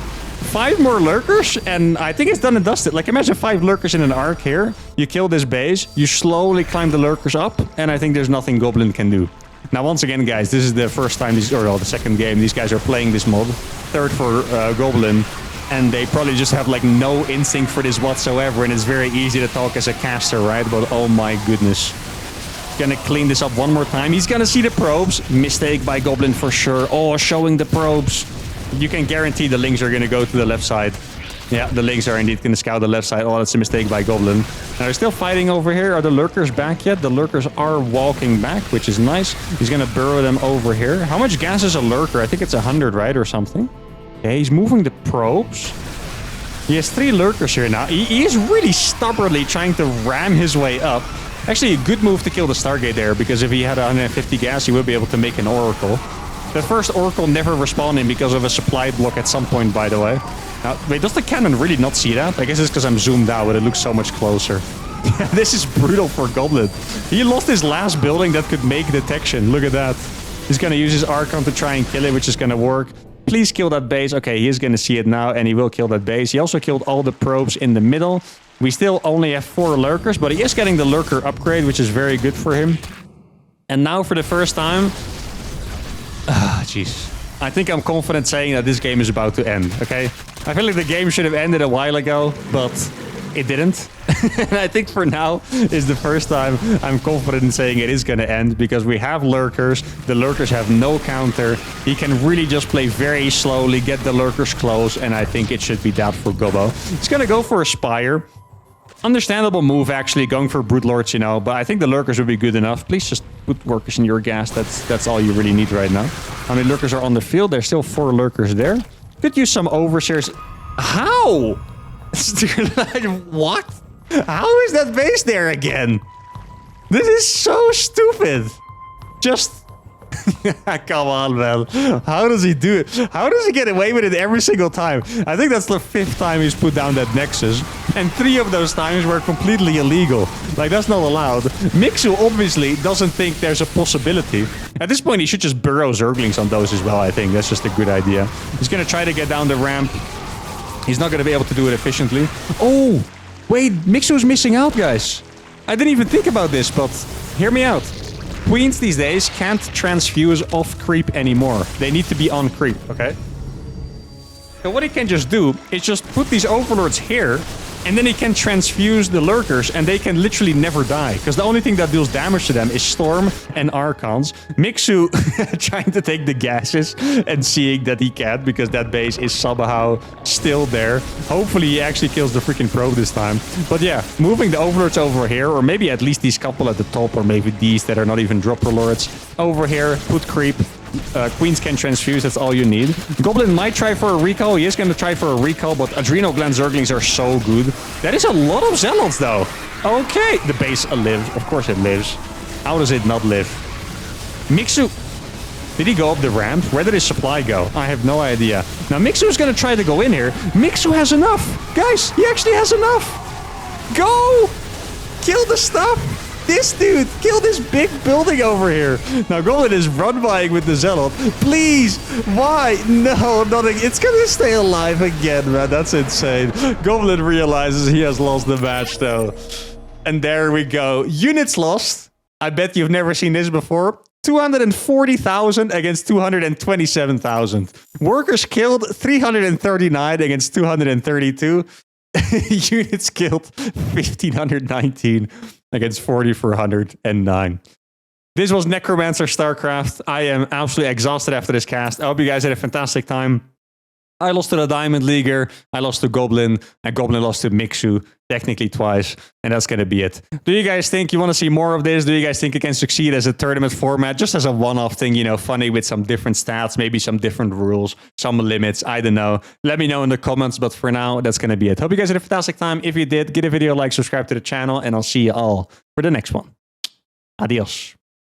5 more lurkers, and I think it's done and dusted. Like, imagine 5 lurkers in an arc here. You kill this base, you slowly climb the lurkers up, and I think there's nothing Goblin can do. Now, once again, guys, this is the first time, the second game these guys are playing this mod. 3rd for Goblin, and they probably just have, like, no instinct for this whatsoever, and it's very easy to talk as a caster, right? But, oh my goodness. Gonna clean this up one more time. He's gonna see the probes. Mistake by Goblin for sure. Oh, showing the probes. You can guarantee the links are going to go to the left side. Yeah, the links are indeed going to scout the left side. Oh, that's a mistake by Goblin. Now, they're still fighting over here. Are the lurkers back yet? The lurkers are walking back, which is nice. He's going to burrow them over here. How much gas is a lurker? I think it's 100, right? Or something. Okay, he's moving the probes. He has 3 lurkers here now. He is really stubbornly trying to ram his way up. Actually, a good move to kill the Stargate there, because if he had 150 gas, he would be able to make an Oracle. The first Oracle never respawning because of a supply block at some point, by the way. Now, wait, does the cannon really not see that? I guess it's because I'm zoomed out, but it looks so much closer. This is brutal for Goblin. He lost his last building that could make detection. Look at that. He's going to use his Archon to try and kill it, which is going to work. Please kill that base. Okay, he is going to see it now, and he will kill that base. He also killed all the probes in the middle. We still only have 4 lurkers, but he is getting the lurker upgrade, which is very good for him. And now, for the first time... Ah, jeez. I think I'm confident saying that this game is about to end, okay? I feel like the game should have ended a while ago, but it didn't. And I think for now is the first time I'm confident in saying it is going to end, because we have lurkers. The lurkers have no counter. He can really just play very slowly, get the lurkers close, and I think it should be that for Gobbo. He's going to go for a Spire. Understandable move, actually, going for Brute Lords, you know, but I think the lurkers would be good enough. Please just put workers in your gas. That's all you really need right now. How many lurkers are on the field? There's still 4 lurkers there. Could use some overseers. How? What? How is that base there again? This is so stupid. Just... Come on, man. How does he do it? How does he get away with it every single time? I think that's the 5th time he's put down that Nexus. And 3 of those times were completely illegal. Like, that's not allowed. Mixu obviously doesn't think there's a possibility. At this point, he should just burrow Zerglings on those as well, I think. That's just a good idea. He's going to try to get down the ramp. He's not going to be able to do it efficiently. Oh, wait. Mixu's missing out, guys. I didn't even think about this, but hear me out. Queens these days can't transfuse off creep anymore. They need to be on creep, okay? So what he can just do is just put these overlords here, and then he can transfuse the lurkers, and they can literally never die. Because the only thing that deals damage to them is Storm and Archons. Mixu trying to take the gases and seeing that he can't, because that base is somehow still there. Hopefully he actually kills the freaking probe this time. But yeah, moving the overlords over here, or maybe at least these couple at the top, or maybe these that are not even dropper lords. Over here, put creep. Queens can transfuse, that's all you need. Goblin might try for a recall. He is going to try for a recall, but Adrenal Gland Zerglings are so good. That is a lot of Zealots, though. Okay, the base lives. Of course it lives. How does it not live? Mixu. Did he go up the ramp? Where did his supply go? I have no idea. Now, Mixu is going to try to go in here. Mixu has enough. Guys, he actually has enough. Go! Kill the stuff. This dude, kill this big building over here. Now, Goblin is run-bying with the Zealot. Please, why? No, nothing. It's gonna stay alive again, man. That's insane. Goblin realizes he has lost the match, though. And there we go. Units lost. I bet you've never seen this before. 240,000 against 227,000. Workers killed 339 against 232. Units killed 1,519 against 4,409. This was Necromancer Starcraft. I am absolutely exhausted after this cast. I hope you guys had a fantastic time. I lost to the Diamond Leaguer, I lost to Goblin, and Goblin lost to Mixu, technically twice, and that's going to be it. Do you guys think you want to see more of this? Do you guys think it can succeed as a tournament format, just as a one-off thing, you know, funny with some different stats, maybe some different rules, some limits, I don't know. Let me know in the comments, but for now, that's going to be it. Hope you guys had a fantastic time. If you did, give the video a like, subscribe to the channel, and I'll see you all for the next one. Adios.